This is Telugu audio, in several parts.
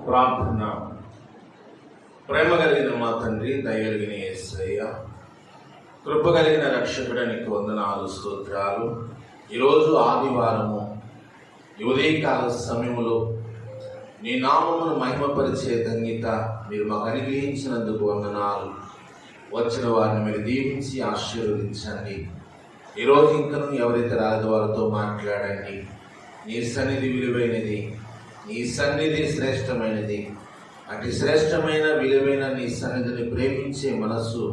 ప్రార్థన. ప్రేమ కలిగిన మా తండ్రి, దయగలిగిన యేసయ్య, కృప కలిగిన రక్షకుడ, నీకు వందనాలు, స్తోత్రాలు. ఈరోజు ఆదివారము ఉదయకాల సమయంలో నీ నామమును మహిమపరిచే ధన్యత మీరు మాకు అనుగ్రహించినందుకు వందనాలు. వచ్చిన వారిని మీరు దీవించి ఆశీర్వదించండి. ఈరోజు ఇంకను ఎవరైతే రాలేదు వారితో మాట్లాడండి. నీ సన్నిధి విలువైనది, నీ సన్నిధి శ్రేష్టమైనది. అటు శ్రేష్టమైన విలువైన నీ సన్నిధిని ప్రేమించే మనస్సు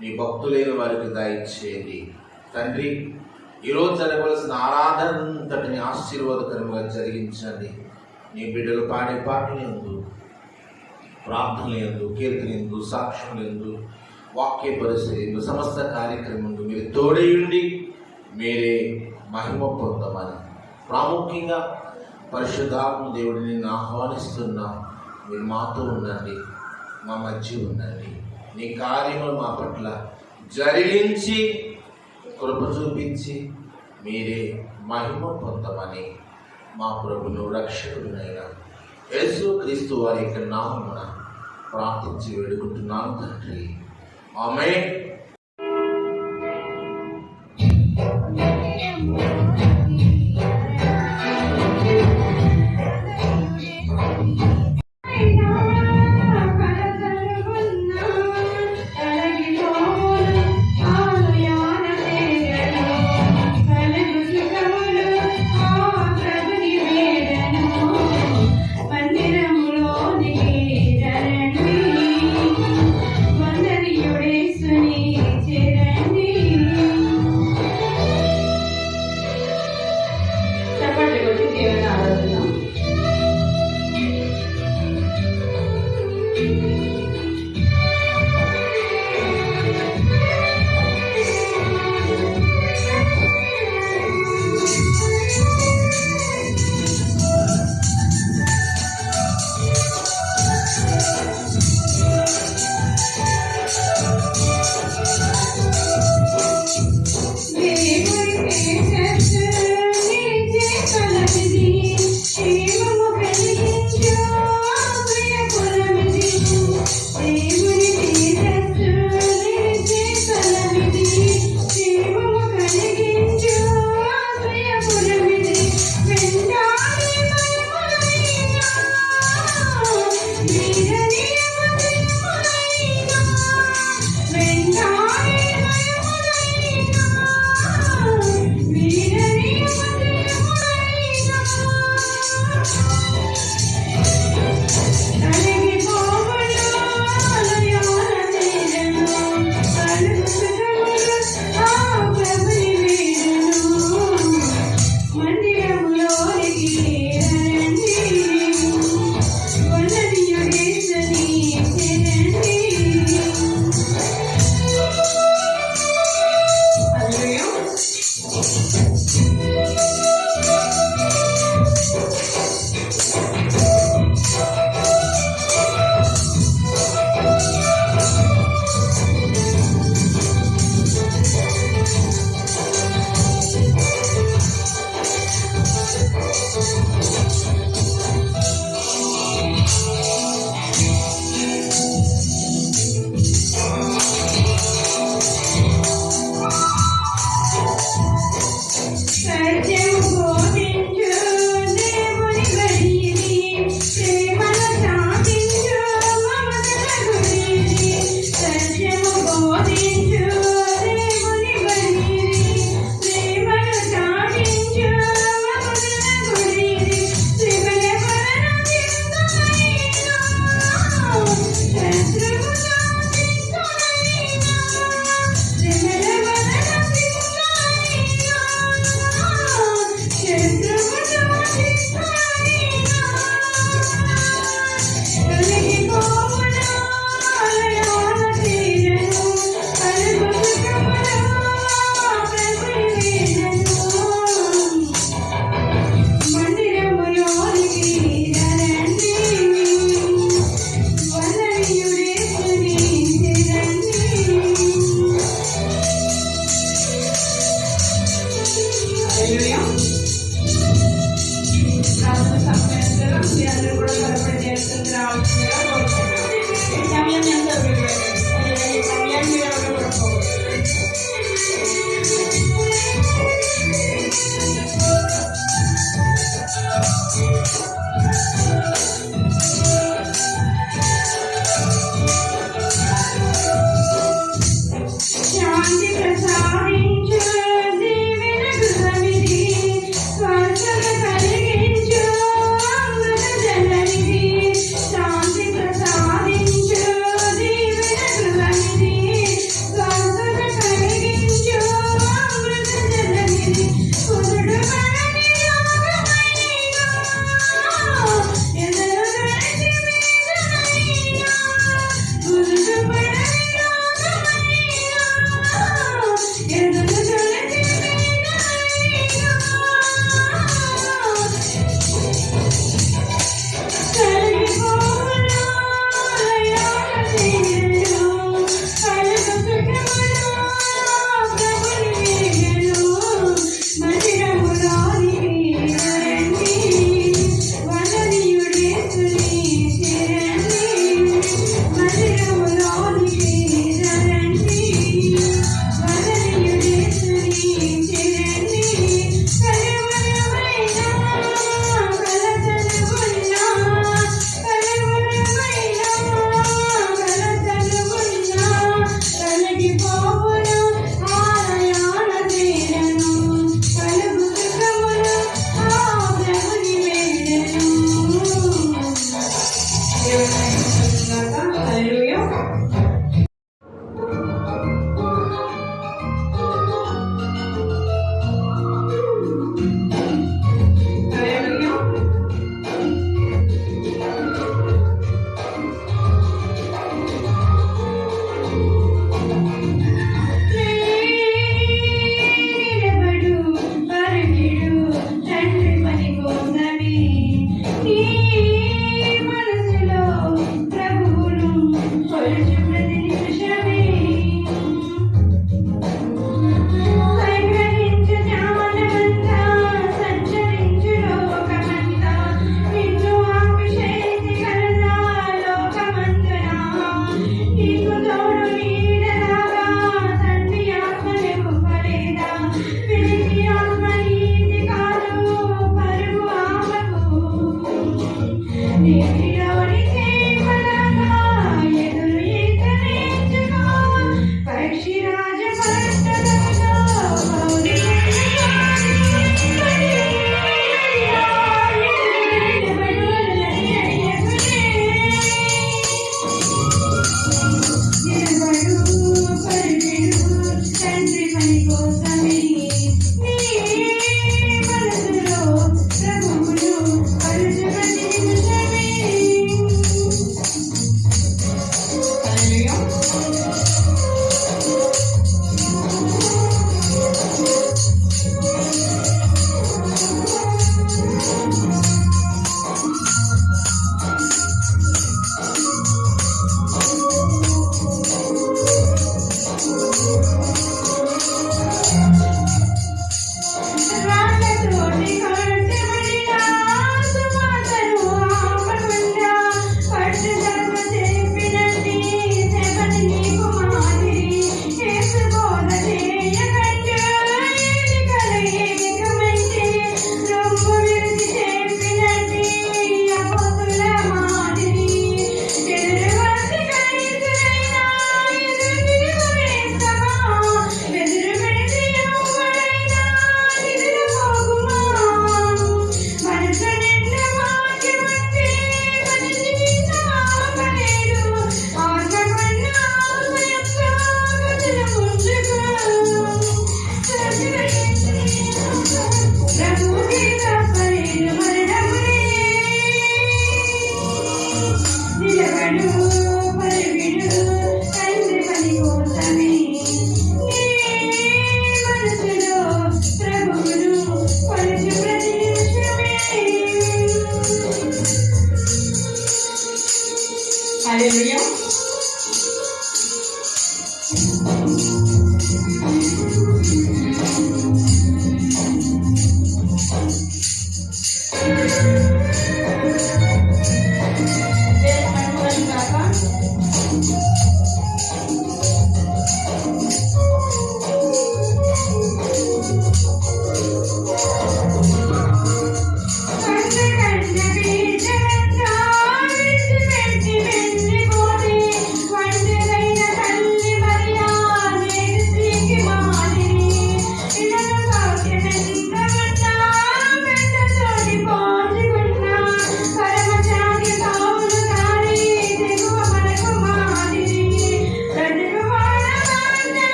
నీ భక్తులైన వారికి దయచేయండి. తండ్రి, ఈరోజు జరగవలసిన ఆరాధన అంతటిని ఆశీర్వాదకరంగా జరిగించండి. నీ బిడ్డలు పాడే పాటలు ఎందు, ప్రార్థనలు ఎందు, కీర్తన ఎందు, సాక్ష్యం ఎందు, వాక్య పరిస్థితి ఎందు, సమస్త కార్యక్రమం మీరు తోడేయుండి మీరే మహిమ పొందమని ప్రాముఖ్యంగా పరిశుద్ధాత్మ దేవుడిని నిన్ను ఆహ్వానిస్తున్నా. మీరు మాతో ఉండండి, మా మధ్య ఉండండి. నీ కార్యములు మా పట్ల జరిగించి కృప చూపించి మీరే మహిమ పొందమని మా ప్రభును రక్షకుడినైనా యేసు క్రీస్తు వారి యొక్క నామమున ప్రార్థించి వేడుకుంటున్నాను తండ్రి. ఆమేన్. మందిరములోనికి రండి, వందనీయుడేసుని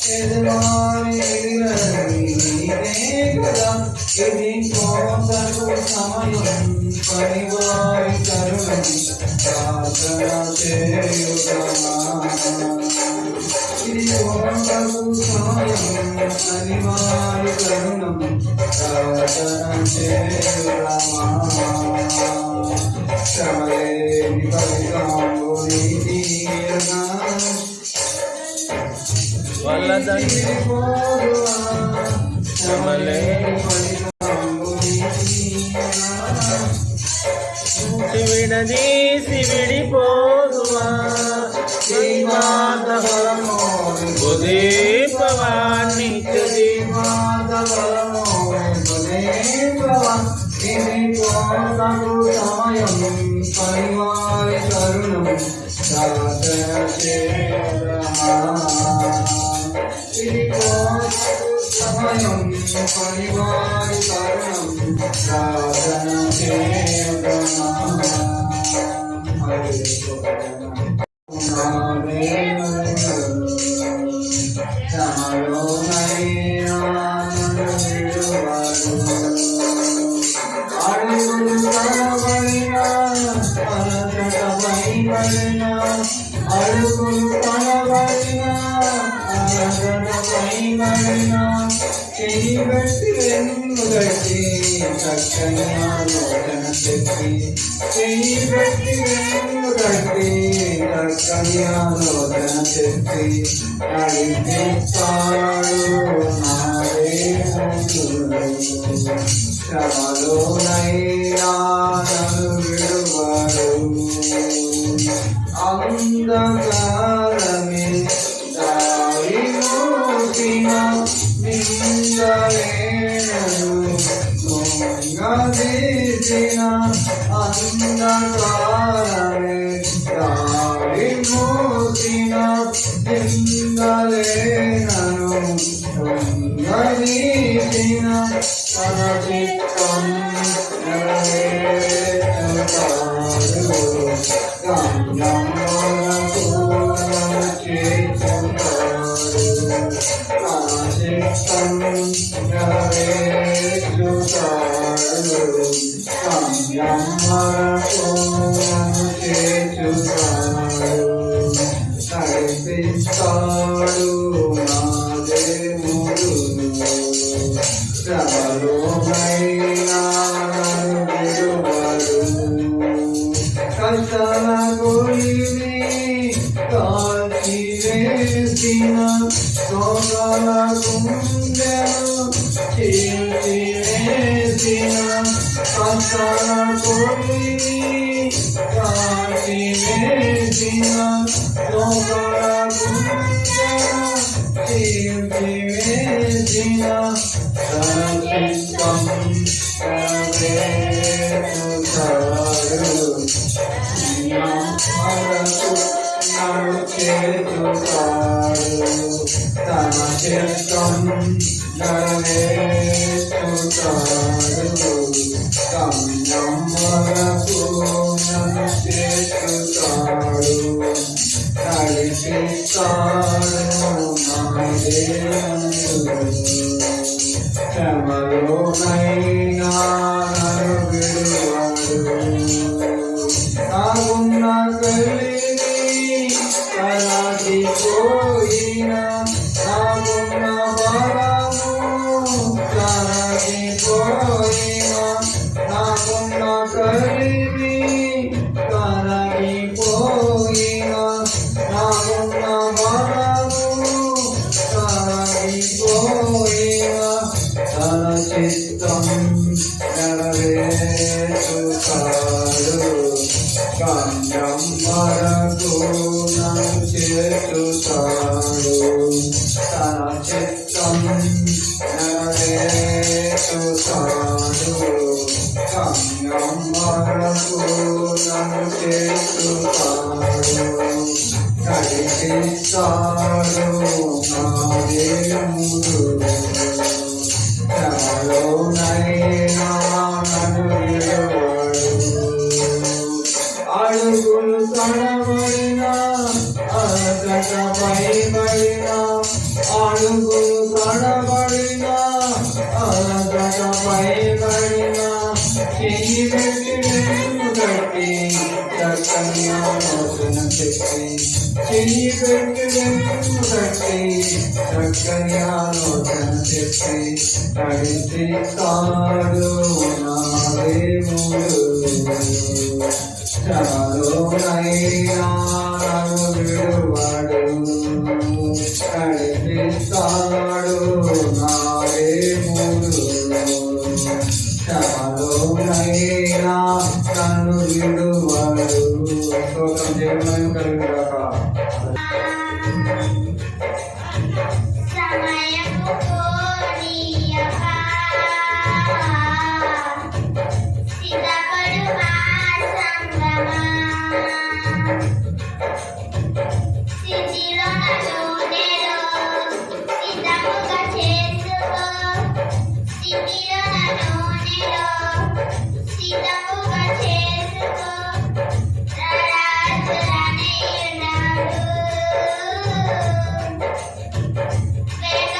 Is పనివారి కరుణం ప్రార్థన చేయుదమా ఇది కోటకు సాయం పనివారి కరుణం ప్రార్థన చేయుదమా శ్రమలేని ఫలితాంబు నీతిగా వల్లదండి శ్రమలేని విడదీసి విడిపోదువా ఉదీపవాణి సమయం పనివారి కరుణం సమయం పనివారి కరుణం ప్రార్థన చేయగమా అడుగులు తనబడిన చెయ్యి బట్టి వెన్ను గట్టి చక్కని ఆలోచన చెప్పి చెయ్యి బట్టి వెన్ను గట్టి చక్కని ఆలోచన చెప్పి నడిపిస్తాడు నాడే శ్రమలోనైనా నన్ను విడువడు అంధకారమే దారి మోసిన నిందలేనను దొంగదీసిన అంధకారమే దారి మోసిన నిందలేనను దొంగదీసిన తన చిత్తం నెరవేర్చుతాడు నడిపిస్తాడు నా దేవుడు శ్రమలోనైనా విడువడు కష్టాల గొలిని కాల్చి వేసిన దొంగల గుండెను చీల్చి వేసిన కష్టాల గొలిని కాల్చి వేసిన దొంగల గుండెను చీల్చి వేసిన సంచితం తన చిత్తం నెరవేర్చుతాడు గమ్యం వరకు నన్ను చేర్చుతాడు నడిపిస్తాడు నా దేవుడు శ్రమలోనైనా నన్ను విడువడు నాకున్న కలిగి కలగిపోయిన నాకున్న బలము కలగిపోయిన నాకున్న కలిగి కలగిపోయిన నాకున్న బలము కలగిపోయిన తన చిత్తం నెరవేర్చుతాడు గమ్యం వరకు నన్ను చేర్చుతాడు తన చిత్తం నెరవేర్చుతాడు గమ్యం వరకు నన్ను చేర్చుతాడు నడిపిస్తాడు నా దేవుడు శ్రమలోనైనా నన్ను విడువడు అడుగులు తడబడిన అలసటపై పడిన అడుగులు తడబడిన అలసటపై పడిన చెయ్యి పెట్టి చెయ్యి పెట్టి వెంకటి చక్కని ఆలోచన చెప్పి నడిపిస్తాడు నా దేవుడు శ్రమలోనైనా నన్ను విడువడు నడిపిస్తాడు నా దేవుడు శ్రమలోనైనా నన్ను విడువడు స్తోత్రం దేవుని కలుగుగాక. సమయము కోరియక సిద్ధపడు మా సంగమా స్థితిలో నూనెలో సిద్ధముగా చేసుకో స్థితిలో నూనెలో సిద్ధముగా చేసుకో రాజులనే ఉన్నాడు వేగ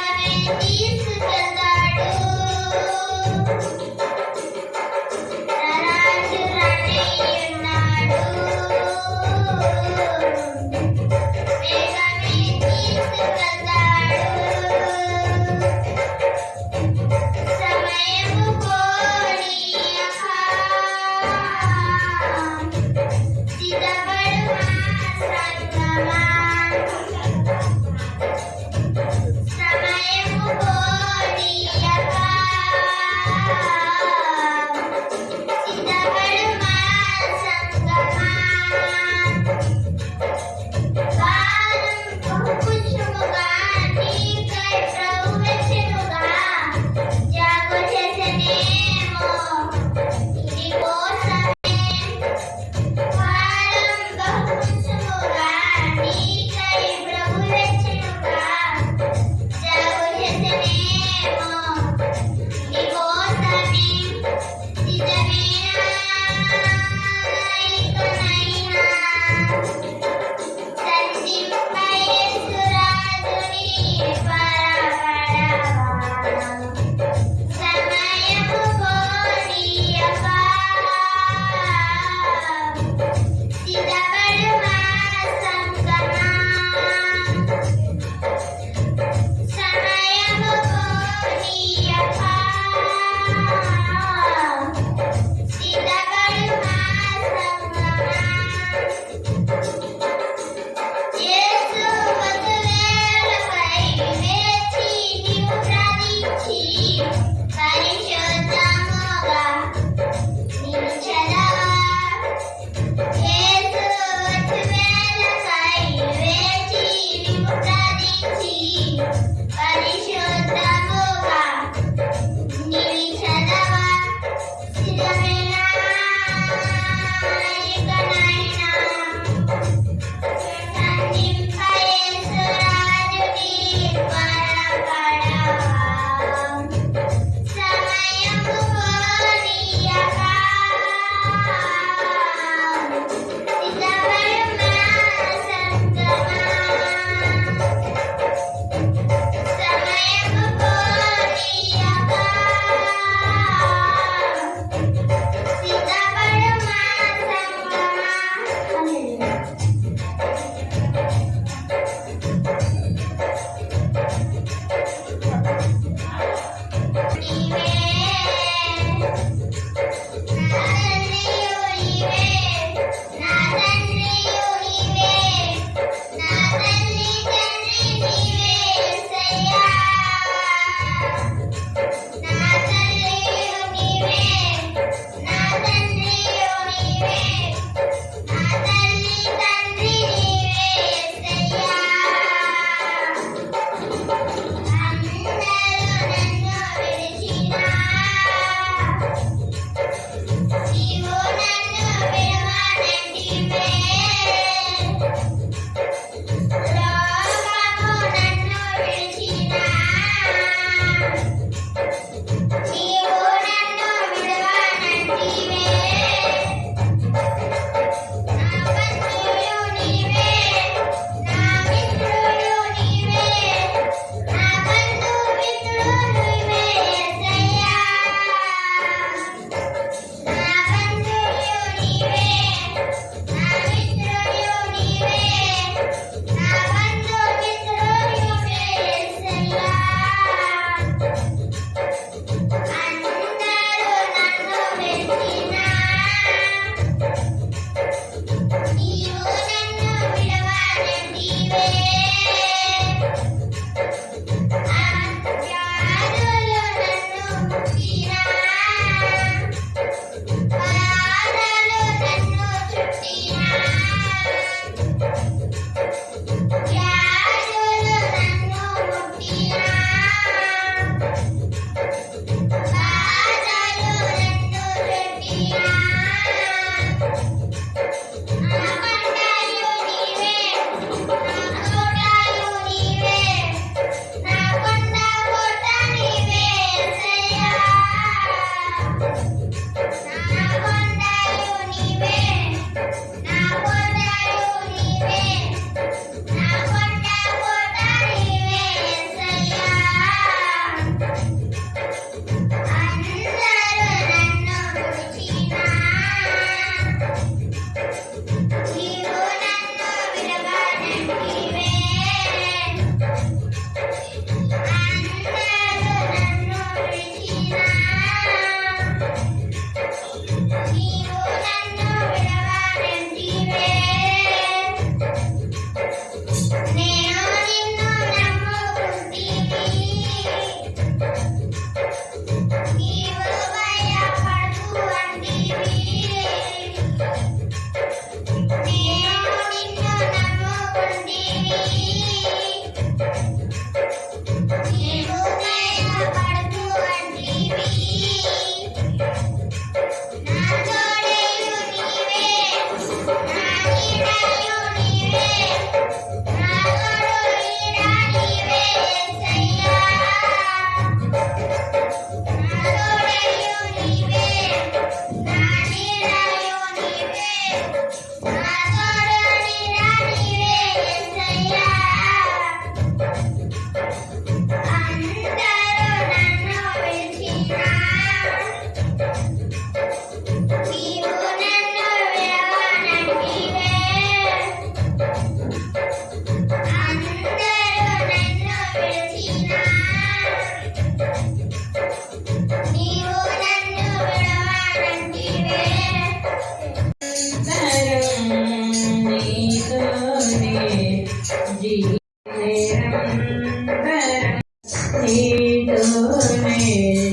నీతోనే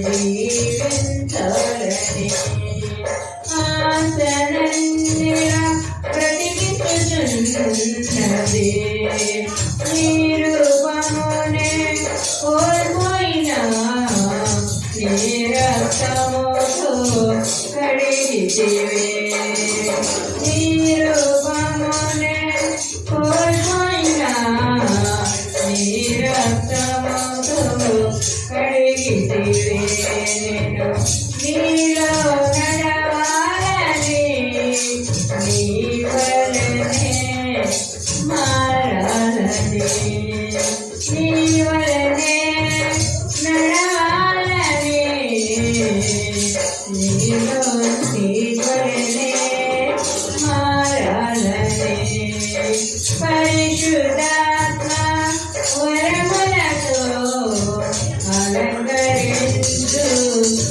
జీవించాలని ఆశనన్నిలా బ్రతికించుచున్నది నీ రూపమునే కోల్పోయిన నీ రక్తముతో కడిగితివే నీ రూపమునే కోల్పోయిన నీ రక్తముతో కడిగితివే నేను నీలో నడవాలని నీ వలనే మారాలని నీ వలనే నడవాలని నీలో నీ వలనే మారాలని పరిశుద్ధాత్మ వరములతో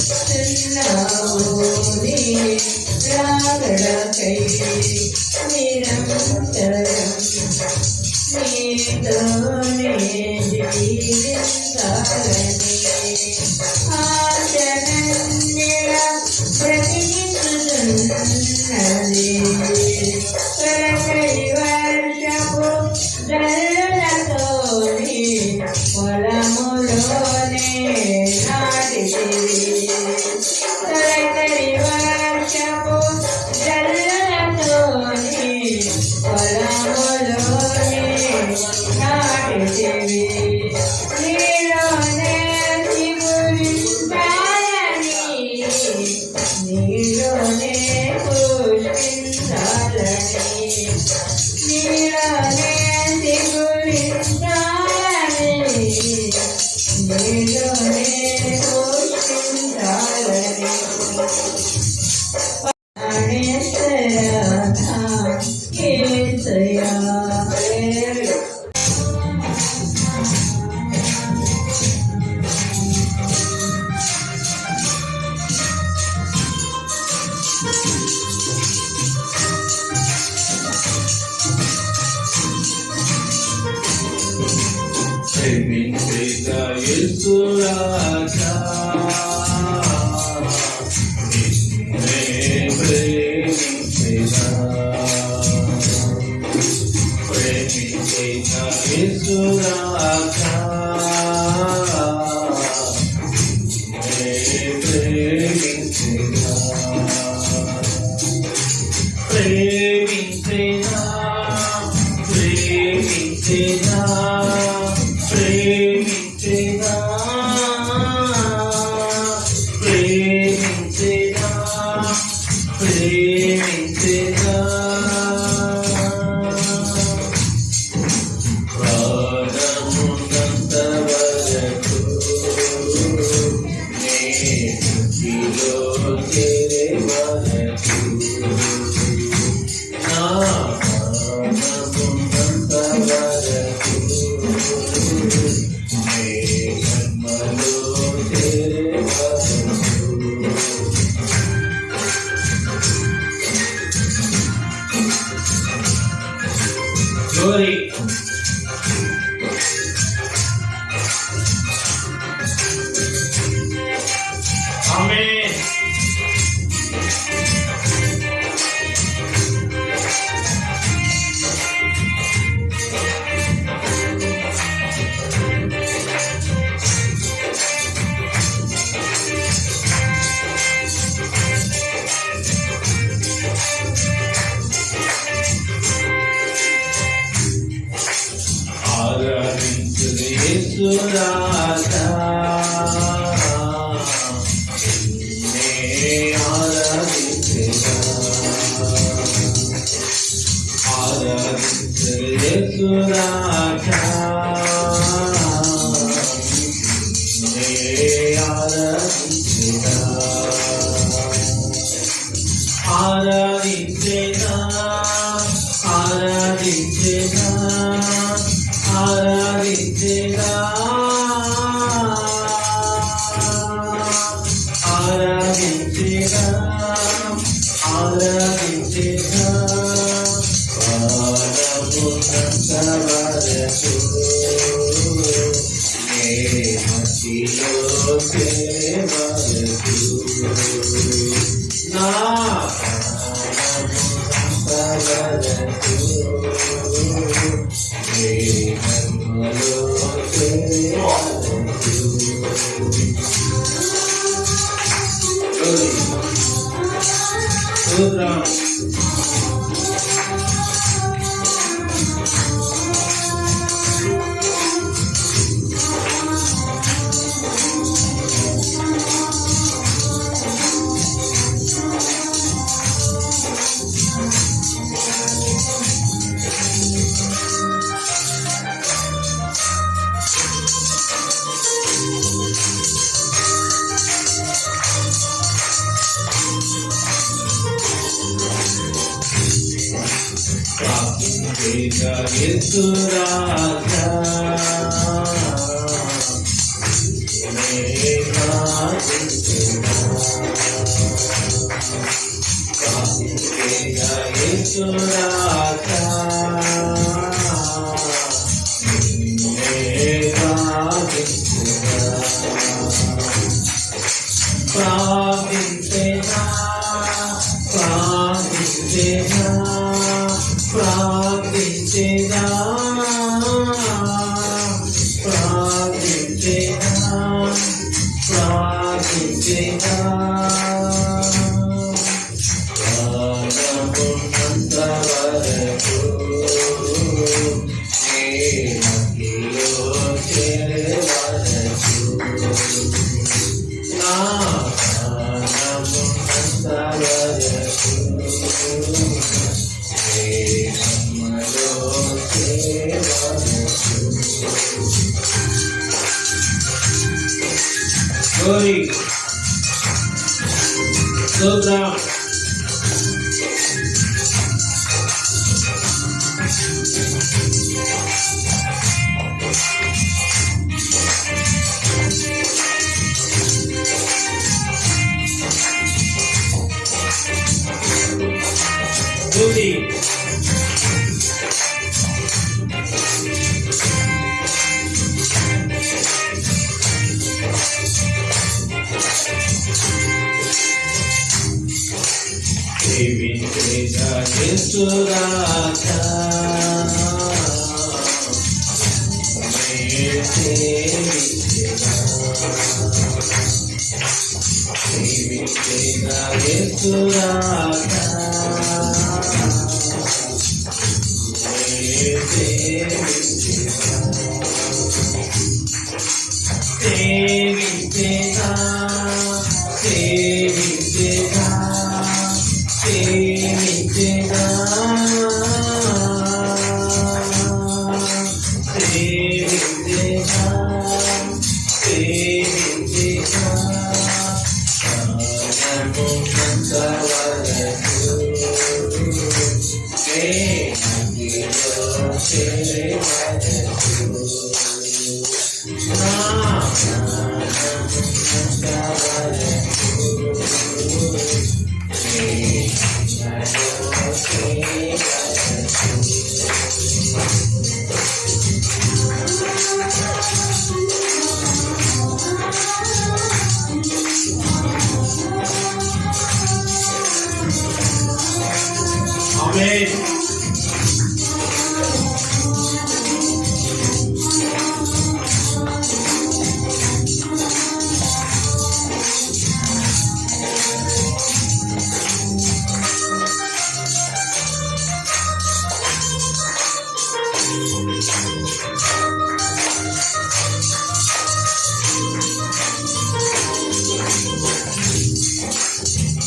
అలంకరించుచున్నావు నీ రాకడకై నిరంతరం నీతోనే జీవించాలని ఆశనన్నిలా బ్రతికించుచున్నది కడకడి వర్షపు జల్లులతోని పొలములోనే నాటితివి కడకడి వర్షపు జల్లులతోని పొలములోనే నాటితివి నీలోనే చిగురించాలని నీలోనే పుష్పించాలని నీలోనే చిగురించాలని నీలోనే పుష్పించాలని ప్రాణేశ్వర కేశయా ప్రేమించేట యేసు రాజా నిన్నే ప్రేమించేదా ప్రేమించేట యేసు రాజా నిన్నే ప్రేమించేదా ప్రేమించేదా ప్రేమించేదా ప్రేమించేదా ప్రేమించేదా ప్రేమించేదా ప్రాణమున్నంత వరకు నీ భక్తిలో చేరే వరకు నా ప్రాణమున్నంత వరకు Glory. Amen. మట్టిలో చేరవరకు నా ప్రాణము ప్రేమలో చేరవరకు స్తోత్రం యేసు రాజా యేసు రాజా ప్రార్థించేనా ప్రార్థించేనా ప్రార్థించేనా ప్రార్థించేనా ప్రార్థించేనా ప్రాణమున్నంత వరకు నేనకిలో చేరే వరకు నా ప్రాణమున్నంత వరకు Glory. స్తోత్రం స్తుతి సేవించేగా యేసు రాజా సేవించేగా యేసు రాజా సేవించేగా సేవించేగా సేవించేగా సేవించేగా సేవించేగా ప్రాణమున్నంత వరకు నేనకిలో చేరే వరకు నా ప్రాణమున్నంత వరకు Amen.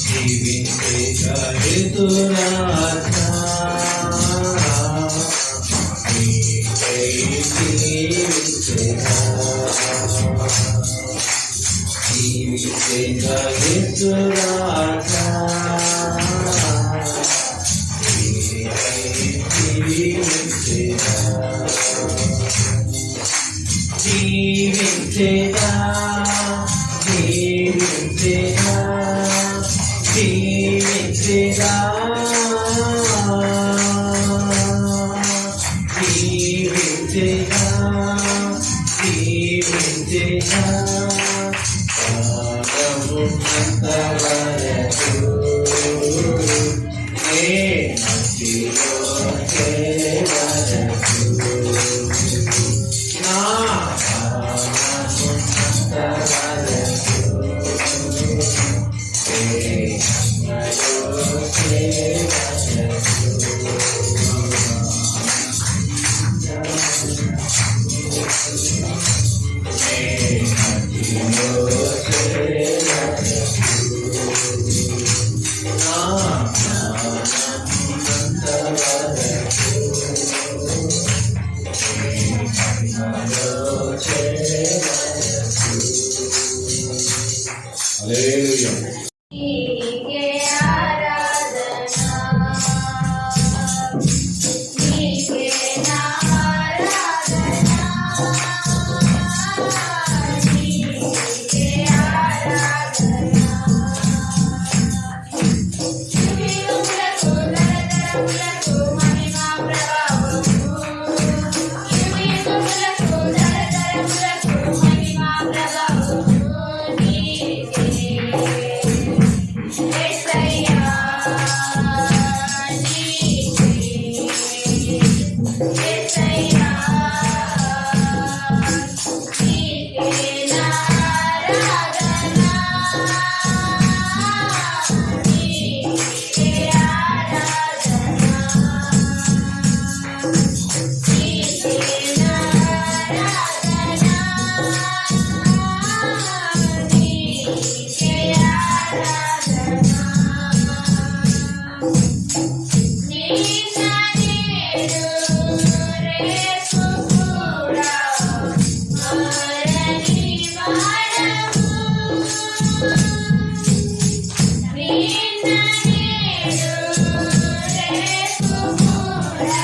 జీవించేగా యేసు రాజా నీకై జీవించేగా జీవించేగా యేసు రాజా నీకై జీవించేగా జీవించేగా జీవించేగా జీవించేగా జీవించేగా జీవించేగా హల్లెలూయా. నీకే ఆరాధన నీకే నా ఆరాధన నీకే ఆరాధన యుగయుగములకు తరతరములకు మహిమా ప్రభావము యుగయుగములకు తరతరములకు మహిమా ప్రభావము యేసయ్యా యేసయ్యా నీకే నా ఆరాధన నీకే ఆరాధన నీకే నా ఆరాధన నీకే ఆరాధన నిన్న నేడు రేపు కూడా మారని వాడవు నిన్న నేడు రేపు కూడా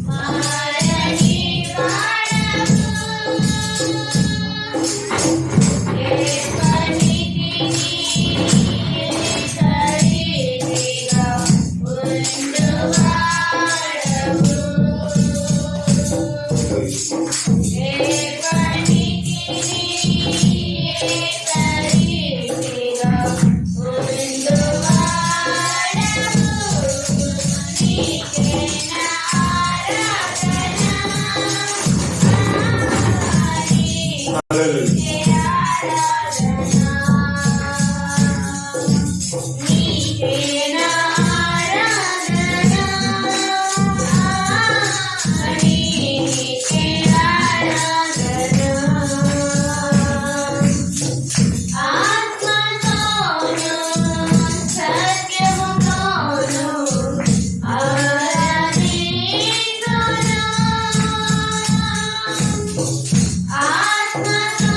మారని వాడవు ఏ పనికి ఖరీదిగా ఉండువాడవు ఏ పనికి ఖరీదిగా ఉండువాడవు నీకే నా ఆరాధన హల్లెలూయా. ఆత్మతో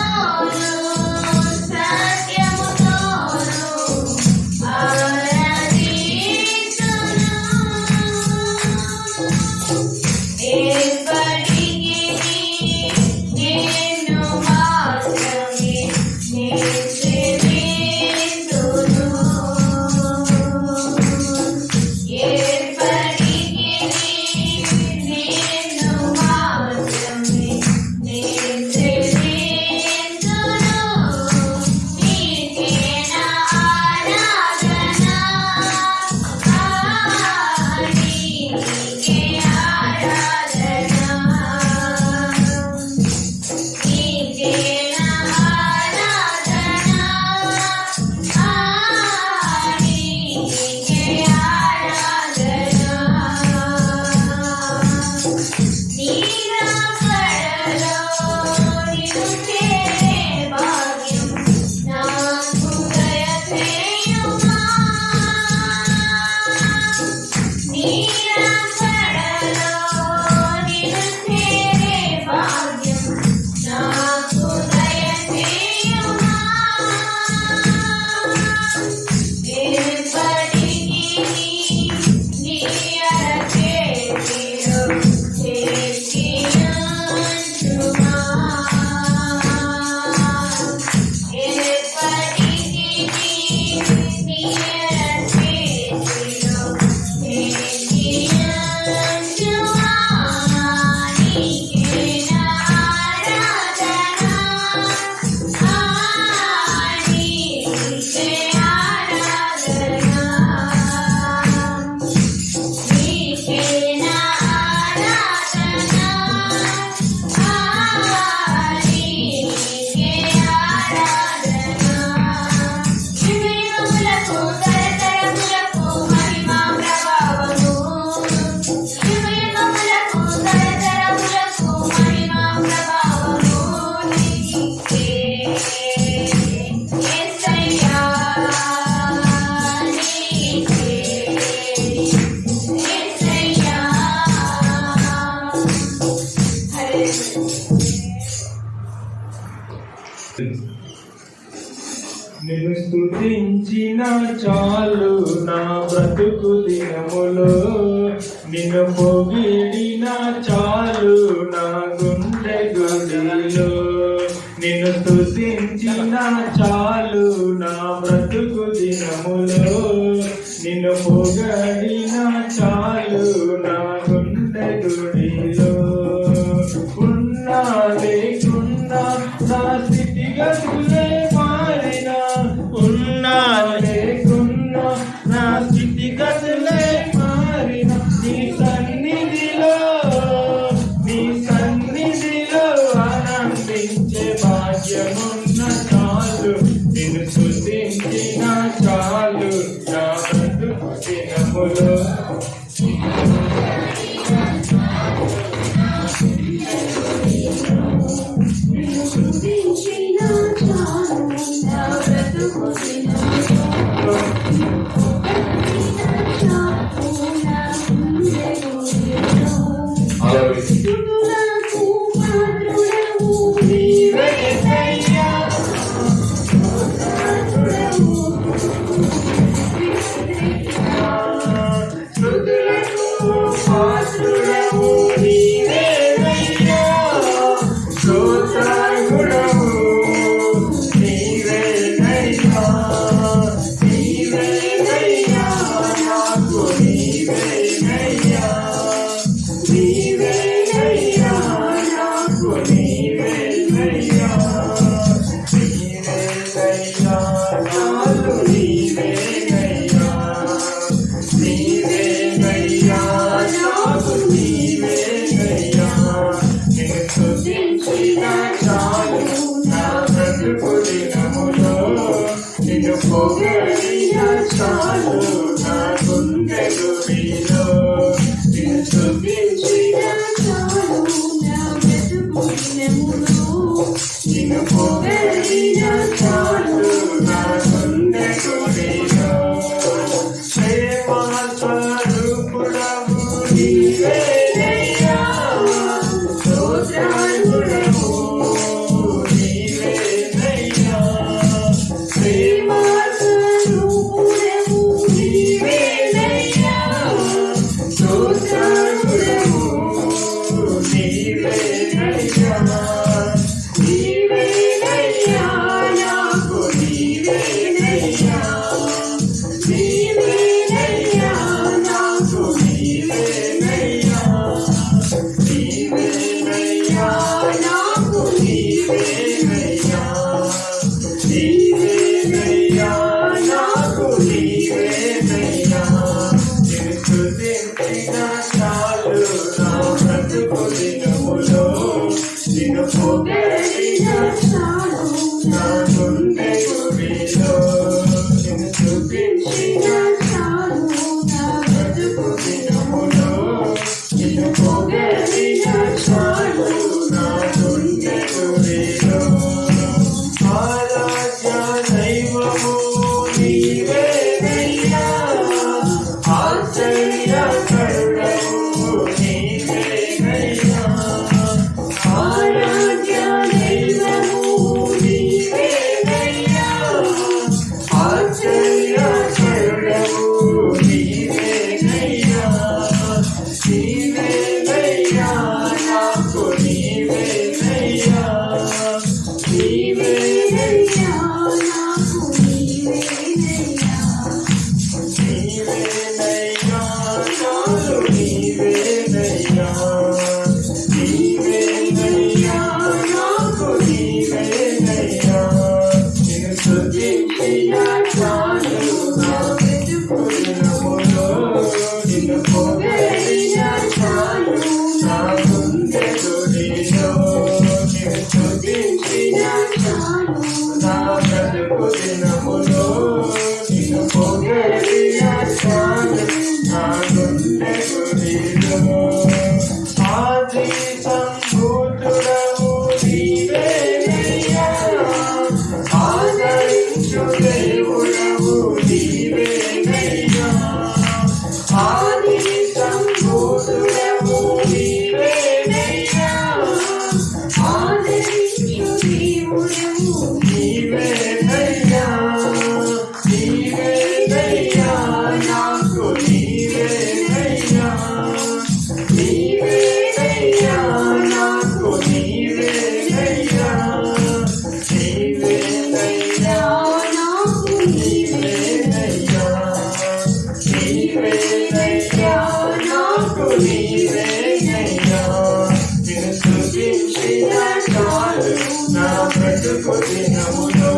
నిన్ను స్తుతించిన చాలు నా బ్రతుకు దినములో, నిన్ను పొగిడిన చాలు నా గుండె గుడిలో. నిన్ను స్తుతించిన చాలు నా బ్రతుకు దినములో, నిన్ను పొగడిన చాలు నా గుండె గుడిలో. ఉన్నా లేకున్నా నా స్థితిగతులే మారినా, ఉన్నా లేకున్నా నా స్థితిగతులే మారినా, నీ సన్నిధిలో ఆనందించే భాగ్యమున్న చాలు. నిన్ను స్తుతించిన చాలు నా బ్రతుకు దినములో. చాలు నా గుండె గుడిలో, నిన్ను స్తుతించిన చాలు నా బ్రతుకు దినములో, నిన్ను పొగిడిన చాలు నా గుండె గుడిలో. ప్రేమ స్వరూపుడవు నీవేనయ్యా, స్తోత్రార్హుడవు నీవేనయ్యా. ప్రేమ నిన్ను పొగిడిన చాలు నా గుండె గుడిలో, నిన్ను స్తుతించిన చాలు నా బ్రతుకు దినములో, నిన్ను పొగిడిన చాలు నా గుండె గుడిలో. ఆరాధ్య దైవము నీవేనయ్యా, ఆశ్చర్యకరుడవు నీవేనయ్యా. ఆరాధ్య దైవము నీవేనయ్యా, ఆశ్చర్యకరుడవు నీవేనయ్యా. నీవేనయ్యా నాకు నీవేనయ్యా, నీవేనయ్యా నాకు నీవేనయ్యా. నీవేనయ్యా చాలు నీవేనయ్యా, నీవేనయ్యా నాకు నీవేనయ్యా. నిన్ను స్తుతించిన చాలు నా బ్రతుకు దినములో, నిన్ను పొగిడిన చాలు నా గుండె గుడిలో. నిన్ను స్తుతించిన చాలు నా బ్రతుకు దినములో, నిన్ను పొగిడిన చాలు నా గుండె గుడిలో. ఆది సంభూతుడవు నీవేనయ్యా, ఆదరించు దేవుడవు నీవేనయ్యా. ఆది సంభూతుడవు నీవేనయ్యా, ఆదరించు దేవుడవు దినములో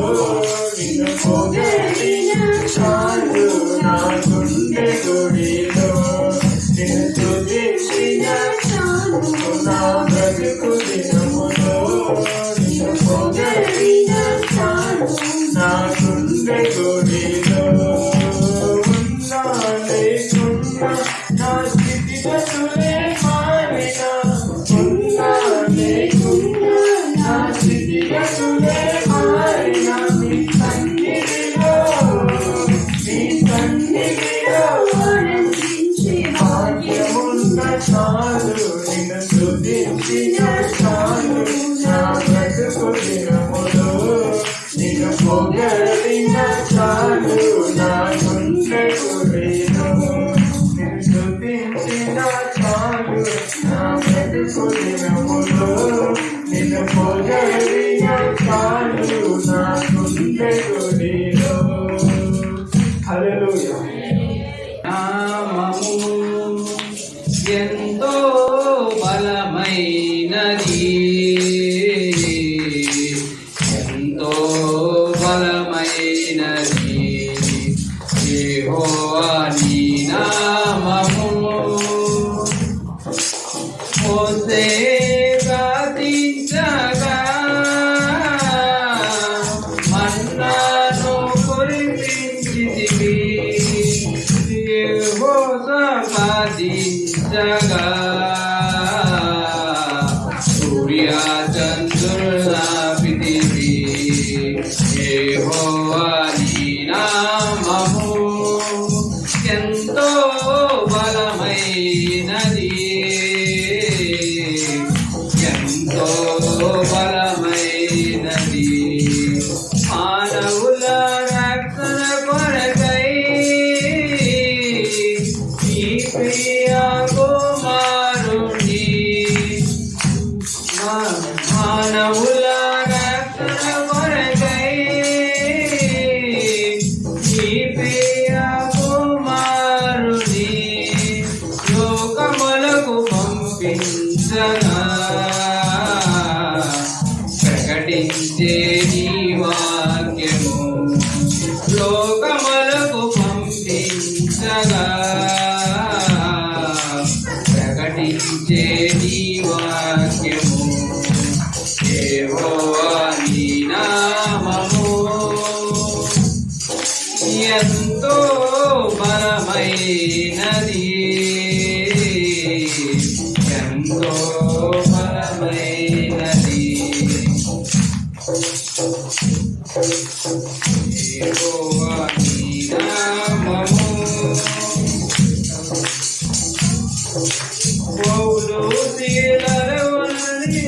నిన్ను పొగడిన చాలు నా గుండె గుడిలో నిన్ను స్తుతించిన చాలు నా బ్రతుకు దినములో నిన్ను పొగడిన చాలు నా గుండె గుడిలో ఉన్నా లేకున్నా నా స్థితిగతులే మారినా ఉన్నా లేకున్నా నా స్థితిగతులే మారినా నీ సన్నిధిలో భాగ్యమున్న చాలు నిన్ను స్తుతించిన చాలు నా బ్రతుకు దినములో నిన్ను పొగడిన చాలు నా గుండె గుడిలో నిన్ను స్తుతించిన చాలు నా బ్రతుకు దినములో నిన్ను పొగడిన చాలు నా గుండె గుడిలో. హల్లెలూయా. నామము ఎంతో బలమైనది, ఎంతో బలమైనది యెహోవా నీ నామము. మోసే ప్రార్థించగా మన్నాను కురిపించితివి, యెహోషాపాతించగా సూర్యచంద్రులాపితివి. యెహోవా నీ నామము ఎంతో బలమైనది, ఎంతో బలమైనది మానవుల రక్షణ కొరకై ఈ ప్రియ కుమారుని మానవుల రక్షణ కొరకై ఈ ప్రియ కుమారుని లోకములకు పంపించగా ప్రకటించే నీ వాక్యము, లోకములకు పంపించగా ప్రకటించే నీ వాక్యము. యెహోవా నీ నామము ఎంతో బలమైనది, ఎంతో బలమైనది యెహోవా నీ నామము. పౌలు శీలలోని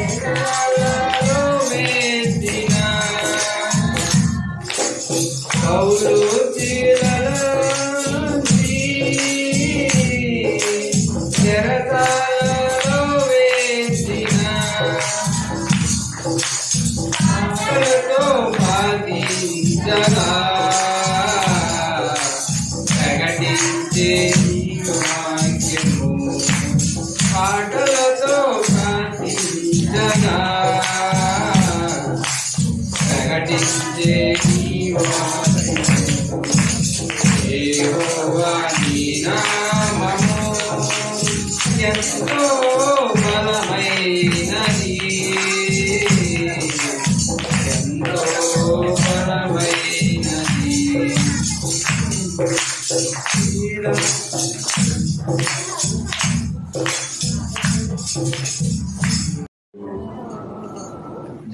చెరసాలలో వేసిన, పౌలు శీలలోని చెరసాలలో వేసిన ఆకలితో బాధించగా ప్రకటించే నీ వాక్యము, పాటలతో ప్రార్థించగా ప్రకటించే నీ వాక్యము. యెహోవా నీ నామము ఎంతో బలమైనది, ఎంతో బలమైనది.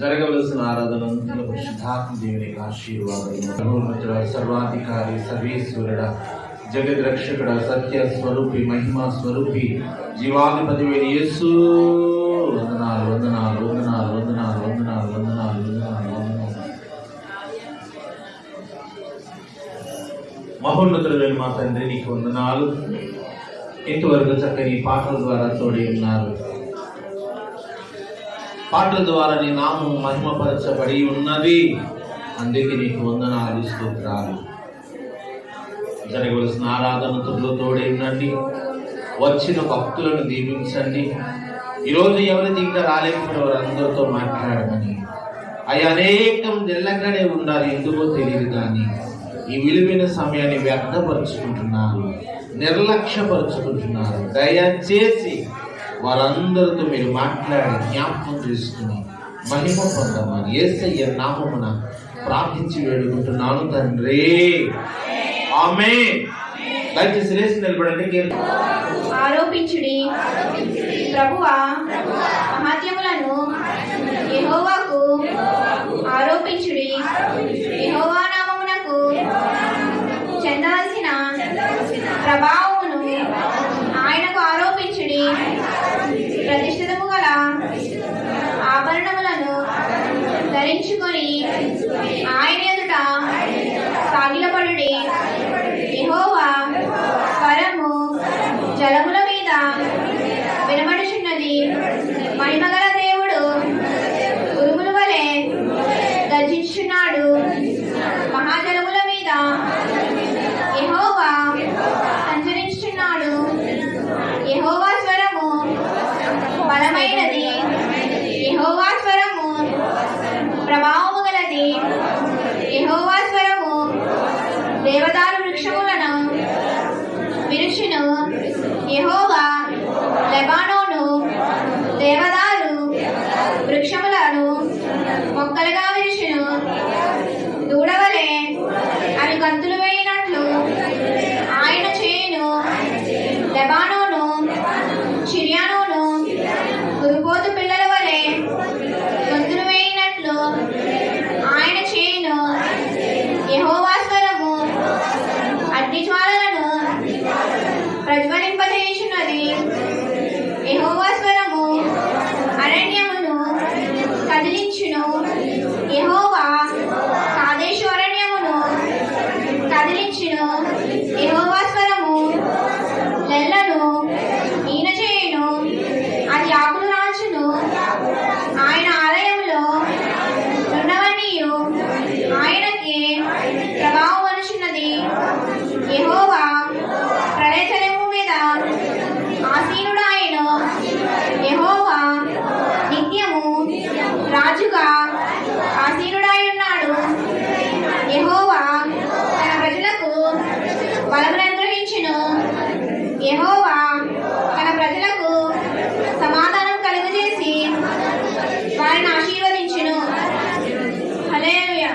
జరగవలసిన ఆరాధనంలో పరిశుద్ధాత్మ దేవునికి ఆశీర్వాదం. సర్వాధికారి, సర్వేశ్వరుడ, జగద్రక్షకుడ, సత్య స్వరూపి, మహిమా స్వరూపి, జీవాధిపతి యేసు వందనాలు, వందనాలు, వందనాలు, వందనాలు, వందనాలు, వందనాలు, వందనాలు, వందనాలు. మహోన్నతుడైన మా తండ్రి నీకు వందనాలు. ఇంతవరకు చక్కని పాటల ద్వారా తోడి ఉన్నారు. పాటల ద్వారా నీ నామం మహిమపరచబడి ఉన్నది. అందుకే నీకు వందనాలు, స్తోత్రాలు. జరగవలసిన ఆరాధనతో తోడే ఉండండి. వచ్చిన భక్తులను దీవించండి. ఈరోజు ఎవరైతే ఇంకా రాలేకపోతే వారందరితో మాట్లాడమని. అవి అనేకం నిల్లకడే ఉన్నారు, ఎందుకో తెలియదు కానీ ఈ విలువైన సమయాన్ని వ్యర్థపరుచుకుంటున్నారు, నిర్లక్ష్యపరుచుకుంటున్నారు. దయచేసి వారందరితో మీరు మాట్లాడి జ్ఞాపకం చేసుకుని మహిమ పొందమని యేసయ్య నామమున ప్రార్థించి వేడుకుంటున్నాను తండ్రి. ఆమేన్. దయచేసి లేచి నిలబడండి. ఆరోపించుడి. ప్రభువా మహాత్యములను యెహోవాకు ఆరోపించుడి. యెహోవా నామమునకు చెందవలసిన ప్రభావమును ఆయనకు ఆరోపించుడి. ప్రతిష్ఠితము గల ఆభరణములను ధరించుకొని ఆయన ఎదుట సాగిలపడుడి. యెహోవా స్వరము జలముల మీద వినబడుచున్నది. మహిమగల దేవుడు ఉరుముల వలె గర్జించుచున్నాడు. మహాజలముల మీద యెహోవా సంచరించుచున్నాడు. యెహోవా స్వరము బలమైనది. యెహోవా స్వరము ప్రభావము గలది. యెహోవా స్వరము దేవదారు వృక్షములను విరుచును. యెహోవా లెబానోను దేవదారు వృక్షములను మొక్కలుగా విరుచును. దూడవలే అవి గంతులు వేయినట్లు ఆయన చేయును. లెబానోను చిర్యానోను గురుపోతు పిల్లల వలె గంతులు వేయినట్లు ఆయన చేయును. యెహోవా స్వరము అగ్ని జ్వాలలను ప్రజ్వలింపజేయుచున్నది. యెహోవా స్వరము అరణ్యమును కదిలించును. యెహోవా కాదేశు అరణ్యమును కదిలించును. యెహోవా స్వరము నెల్లను ఈన చేయును. అది ఆకులు రాల్చును. ఆయన ఆలయములో ఉన్నవన్నీయు ఆయనకి ప్రభావం అనుచున్నది. యెహోవా ప్రళయజలము మీద ఆసీనుడాయను. యెహోవా నిత్యము రాజుగా ఆసీనుడై ఉన్నాడు. యెహోవా తన ప్రజలకు బలమును అనుగ్రహించును. యెహోవా తన ప్రజలకు సమాధానం కలుగజేసి వారిని ఆశీర్వదించును. హల్లెలూయా.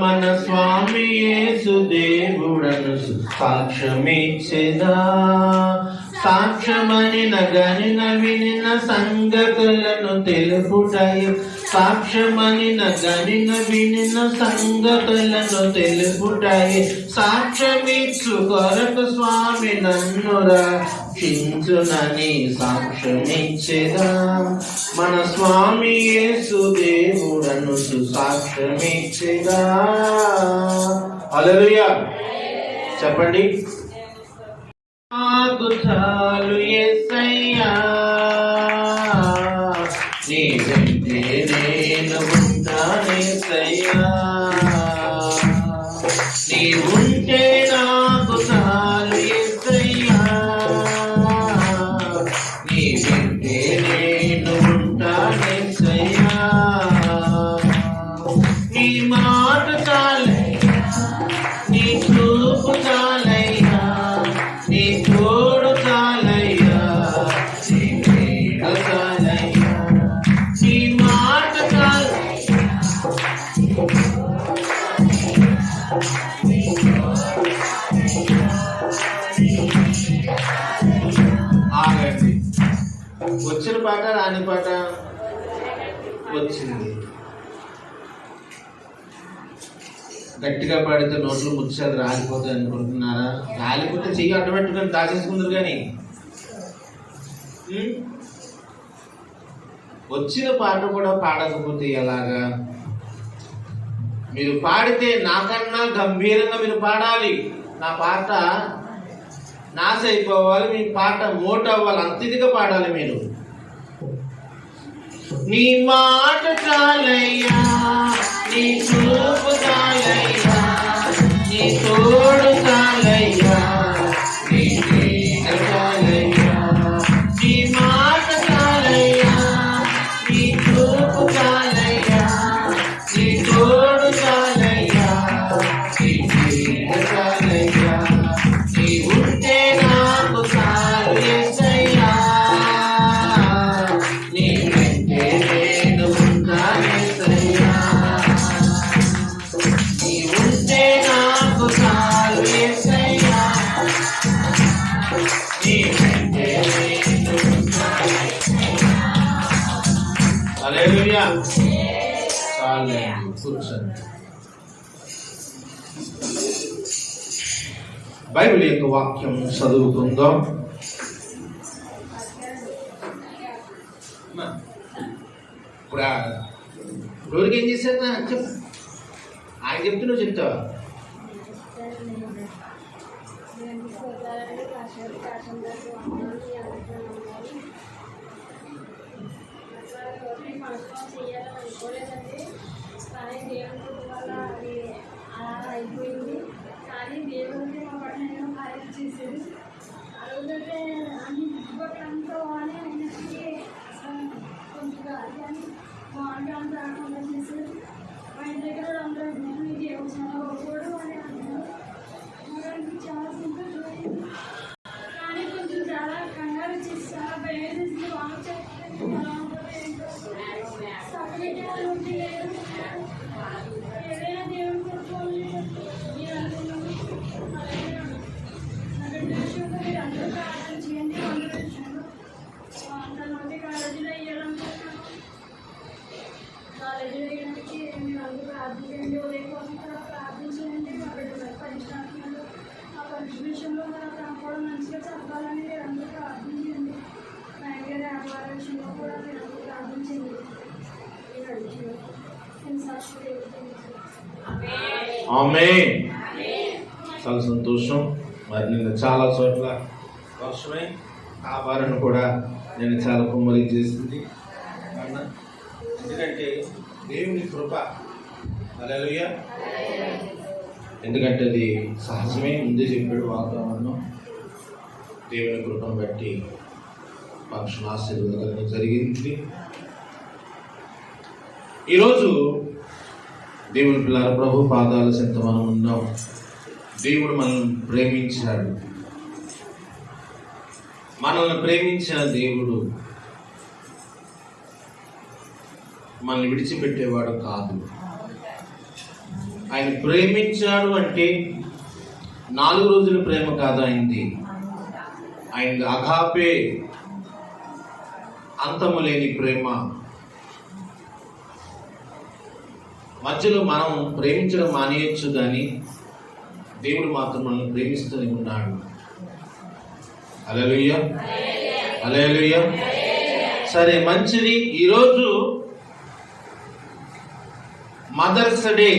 మన స్వామి యేసు దేవుడను సాక్ష్యమిచ్చేదా. సాక్ష్యమని నగనిన వినిన సంగతులను తెలుపుటయు. సాక్ష్యమని నగనిన వినిన సంగతులను తెలుపుటయు. సాక్ష్యమిచ్చు కొరకు స్వామి నన్ను రక్షించునని సాక్ష్యమిచ్చేదా. మన స్వామి యేసు దేవుడను సాక్ష్యమిచ్చేదా. హల్లెలూయా. చెప్పండి. నాకు చాలు యేసయ్యా, నీ వెంటే నేను ఉంటానేసయ్యా. నీ ఉంటే నాకు చాలు యేసయ్యా, నీ వెంటే నేను ఉంటానేసయ్యా. నీ మాట చాలయ్యా, నీ చూపు చాలయ్యా, నీ తోడు చాలయ్యా, నీ నీడ చాలయ్యా, నీ మాట చాలయ్యా. ఆగండి. వచ్చిన పాట రాని పాట వచ్చింది. గట్టిగా పాడితే నోట్లు ముచ్చేది రాలిపోతాయి అనుకుంటున్నారా? రాలిపోతే చెయ్యి అడ్డబెట్టుకొని దాచేసుకుందరు. కానీ వచ్చిన పాట కూడా పాడకపోతే ఎలాగా? మీరు పాడితే నాకన్నా గంభీరంగా మీరు పాడాలి. నా పాట నాశ అయిపోవాలి, మీ పాట మోట అవ్వాలి, అంత ఇదిగా పాడాలి మీరు. నీ మాట చాలయ్యా, నీ చూపు చాలయ్యా, నీ తోడు చాలయ్యా, నీ నీడ చాలయ్యా, నీ హల్లెలూయా. చాలండి, కూర్చోండి. బైబిల్ యొక్క వాక్యం చదువుకుందాం. ఇప్పుడు ఎవరికి ఏం చేశారు చెప్పు. ఆయన చెప్తే నువ్వు చెప్తావా? కానీ దేవుడి వల్ల అది అలా అయిపోయింది. కానీ దేవుడికి మా పట్ల నేను కార్యం చేసేది. ఆ రోజైతే అన్ని చుట్టుపక్కలంతా అని అయినప్పటికీ కొంచెం అది అని మా అంటే అంత రాకుండా చేసేది. మా ఇంటి దగ్గర అందరూ మీకు ఏమో చాలా గొప్పడు అని అంటారు. నాకు చాలా సంతోషమైంది. కానీ కొంచెం చాలా కంగారు చేసి చాలా భయం చేసింది. వాళ్ళు చెప్తే ఎలా ఉంటుంది ఏంటో సపరేట్ ఉంటే లేదు. ఏదైనా దేవుడు కొట్టుకోవాలి నేను అనుకున్నాను. అలాగే నా విషయంలో మీరు అందరూ ప్రార్థన చేయండి. అందరూ విషయంలో అంతమంది కాలేజీలో వేయాలనుకుంటున్నాను. కాలేజీలో వేయడానికి మీరు అందరూ ప్రార్థన చేయండి. ఉదయం కోసం కూడా ప్రార్థన చేయండి. మా బిడ్డల పరీక్షలు ఆ పరీక్ష విషయంలో కూడా మంచిగా చదవాలని మీరు అందరూ ప్రార్థన చేయండి. అలాగే వ్యాపార విషయంలో కూడా మీరు అందరూ ప్రార్థన చేయండి. ఆమేన్. చాలా సంతోషం. మరి నిన్న చాలా చోట్ల వర్షమై ఆ వారిని కూడా నేను చాలా కుమ్మరి చేసింది. ఎందుకంటే దేవుని కృప. హల్లెలూయా. ఎందుకంటే అది సహజమే. ముందే చెప్పాడు వాతావరణం. దేవుని కృపను బట్టి పక్షుల ఆశీర్వాదం జరిగింది. ఈరోజు దేవుని పిల్లల ప్రభు పాదాల చెంత మనం ఉన్నాం. దేవుడు మనల్ని ప్రేమించాడు. మనల్ని ప్రేమించిన దేవుడు మనల్ని విడిచిపెట్టేవాడు కాదు. ఆయన ప్రేమించాడు అంటే 4 రోజుల ప్రేమ కాదు ఆయనది. ఆయన అగాపే, అంతము లేని ప్రేమ. మధ్యలో మనం ప్రేమించడం మానేయచ్చు, కానీ దేవుడు మాత్రం మనల్ని ప్రేమిస్తూనే ఉన్నాడు. హల్లెలూయా, హల్లెలూయా. సరే, మంచిది. ఈరోజు మదర్స్ డే.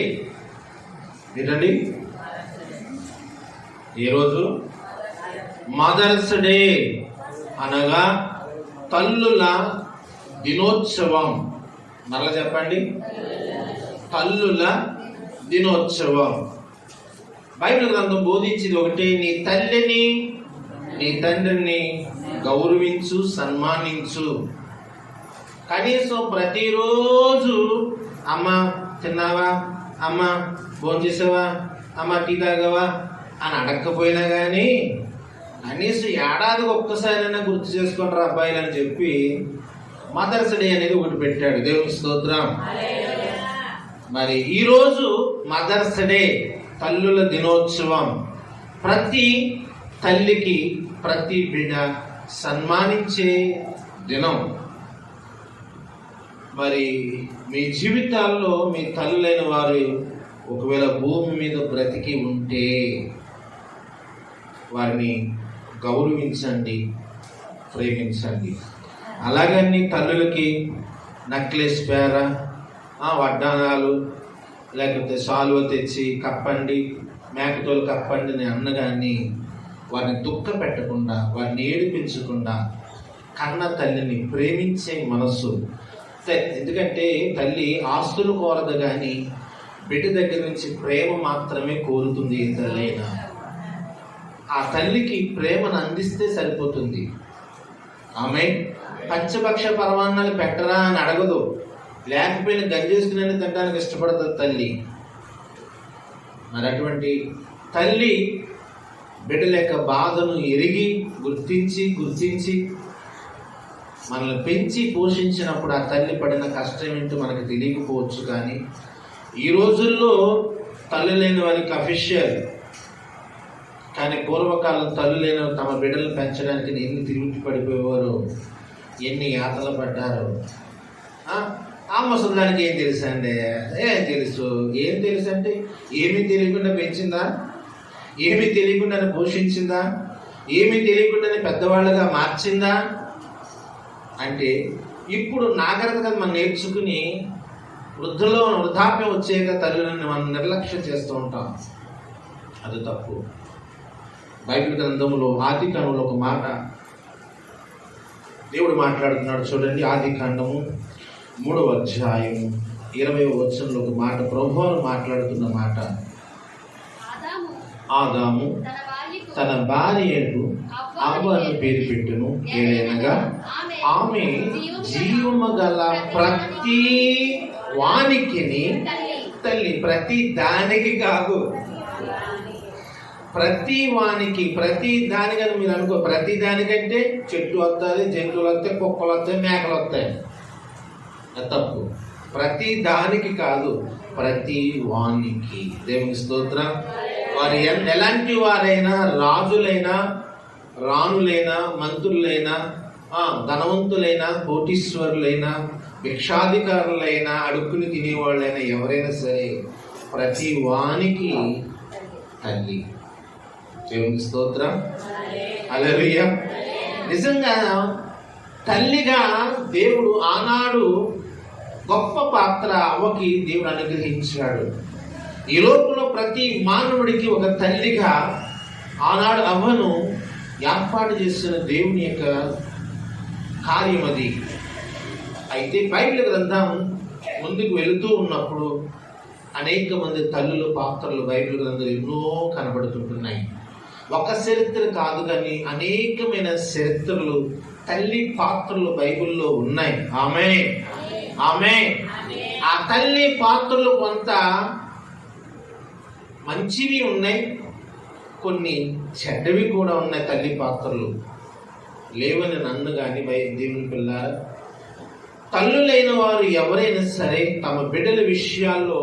ఏంటండి ఈరోజు? మదర్స్ డే అనగా తల్లుల దినోత్సవం. మరలా చెప్పండి, తల్లుల దినోత్సవం. బైబిల్ గ్రంథం బోధించేది ఒకటే, నీ తల్లిని నీ తండ్రిని గౌరవించు, సన్మానించు. కనీసం ప్రతిరోజు అమ్మ తిన్నావా, అమ్మ భోజనం చేసావా, అమ్మ టీ తాగావా అని అడగకపోయినా కానీ కనీసం ఏడాదికి ఒక్కసారైనా గుర్తు చేసుకుంటారు అబ్బాయిలు అని చెప్పి మదర్స్ డే అనేది ఒకటి పెట్టాడు. దేవుని స్తోత్రం. మరి ఈరోజు మదర్స్ డే, తల్లుల దినోత్సవం. ప్రతి తల్లికి ప్రతి బిడ్డ సన్మానించే దినం. మరి మీ జీవితాల్లో మీ తల్లులైన వారు ఒకవేళ భూమి మీద బ్రతికి ఉంటే వారిని గౌరవించండి, ప్రేమించండి. అలాగని తల్లులకి నెక్లెస్ పేర, వడ్డానాలు, లేకపోతే సాలువ తెచ్చి కప్పండి, మేకతోలు కప్పండి అని అన్నగాని వారిని దుఃఖ పెట్టకుండా, వారిని ఏడిపించకుండా కన్న తల్లిని ప్రేమించే మనస్సు. ఎందుకంటే తల్లి ఆస్తులు కోరదు కానీ బిడ్డ దగ్గర నుంచి ప్రేమ మాత్రమే కోరుతుంది. ఏ తల్లైనా ఆ తల్లికి ప్రేమను అందిస్తే సరిపోతుంది. ఆమె పంచభక్ష పరమాన్నాలు పెట్టరా అని అడగదు. లేకపోయినా గంజేసుకుని తినడానికి ఇష్టపడుతుంది తల్లి. మరి అటువంటి తల్లి బిడ్డల యొక్క బాధను ఎరిగి గుర్తించి మనల్ని పెంచి పోషించినప్పుడు ఆ తల్లి పడిన కష్టం ఏంటో మనకు తెలియకపోవచ్చు. కానీ ఈ రోజుల్లో తల్లి లేని వారికి అఫీషియల్. కానీ పూర్వకాలం తల్లి లేని తమ బిడ్డలను పెంచడానికి ఎన్ని తిరిగి పడిపోయేవారు, ఎన్ని యాతలు పడ్డారు. ఆ ముసలిదానికి ఏం తెలుసు అండి? ఏం తెలుసు అంటే ఏమీ తెలియకుండా పెంచిందా? ఏమీ తెలియకుండానే పోషించిందా? ఏమీ తెలియకుండానే పెద్దవాళ్ళగా మార్చిందా? అంటే ఇప్పుడు నాగరికత మనం నేర్చుకుని వృద్ధాప్యం వచ్చేక తల్లులను మనం నిర్లక్ష్యం చేస్తూ ఉంటాం. అది తప్పు. బైబిల్ గ్రంథంలో ఆదికాండంలో ఒక మాట దేవుడు మాట్లాడుతున్నాడు చూడండి. ఆదికాండము 3వ అధ్యాయము 20వ వచనంలో ఒక మాట ప్రభువును మాట్లాడుతున్న మాట. ఆదాము తన భార్యకు అవ్వను పేరు పెట్టును, ఏదైనగా ఆమె జీవము గల ప్రతి వానికిని తల్లి. ప్రతి దానికి కాదు, ప్రతి వానికి, ప్రతి దానికని మీరు అనుకో. ప్రతి దానికంటే చెట్లు వస్తాయి, జంతువులు వస్తాయి, కుక్కలు వస్తాయి, మేకలు వస్తాయి. తప్పు. ప్రతి దానికి కాదు, ప్రతి వానికి. దేవుని స్తోత్రం. వారు ఎలాంటి వారైనా, రాజులైనా, రాణులైనా, మంత్రులైనా, ధనవంతులైనా, కోటీశ్వరులైనా, భిక్షాధికారులైనా, అడుక్కుని తినేవాళ్ళైనా, ఎవరైనా సరే ప్రతి వానికి తల్లి. దేవుని స్తోత్రం. హల్లెలూయా. నిజంగా తల్లిగా దేవుడు ఆనాడు గొప్ప పాత్ర అవ్వకి దేవుడు అనుగ్రహించాడు. ఈ లోకంలో ప్రతి మానవుడికి ఒక తల్లిగా ఆనాడు అవ్వను ఏర్పాటు చేసిన దేవుని యొక్క కార్యం అది. అయితే బైబిల్ గ్రంథం ముందుకు వెళుతూ ఉన్నప్పుడు అనేక మంది తల్లుల పాత్రలు బైబిల్ గ్రంథంలో ఎన్నో కనబడుతుంటున్నాయి. ఒక చరిత్ర కాదు కానీ అనేకమైన చరిత్రలు, తల్లి పాత్రలు బైబిల్లో ఉన్నాయి. ఆమేన్. ఆ తల్లి పాత్రలు కొంత మంచివి ఉన్నాయి, కొన్ని చెడ్డవి కూడా ఉన్నాయి. తల్లి పాత్రలు లేవని నన్ను కానీ దేవుని పిల్లారా, తల్లులైన వారు ఎవరైనా సరే తమ బిడ్డల విషయాల్లో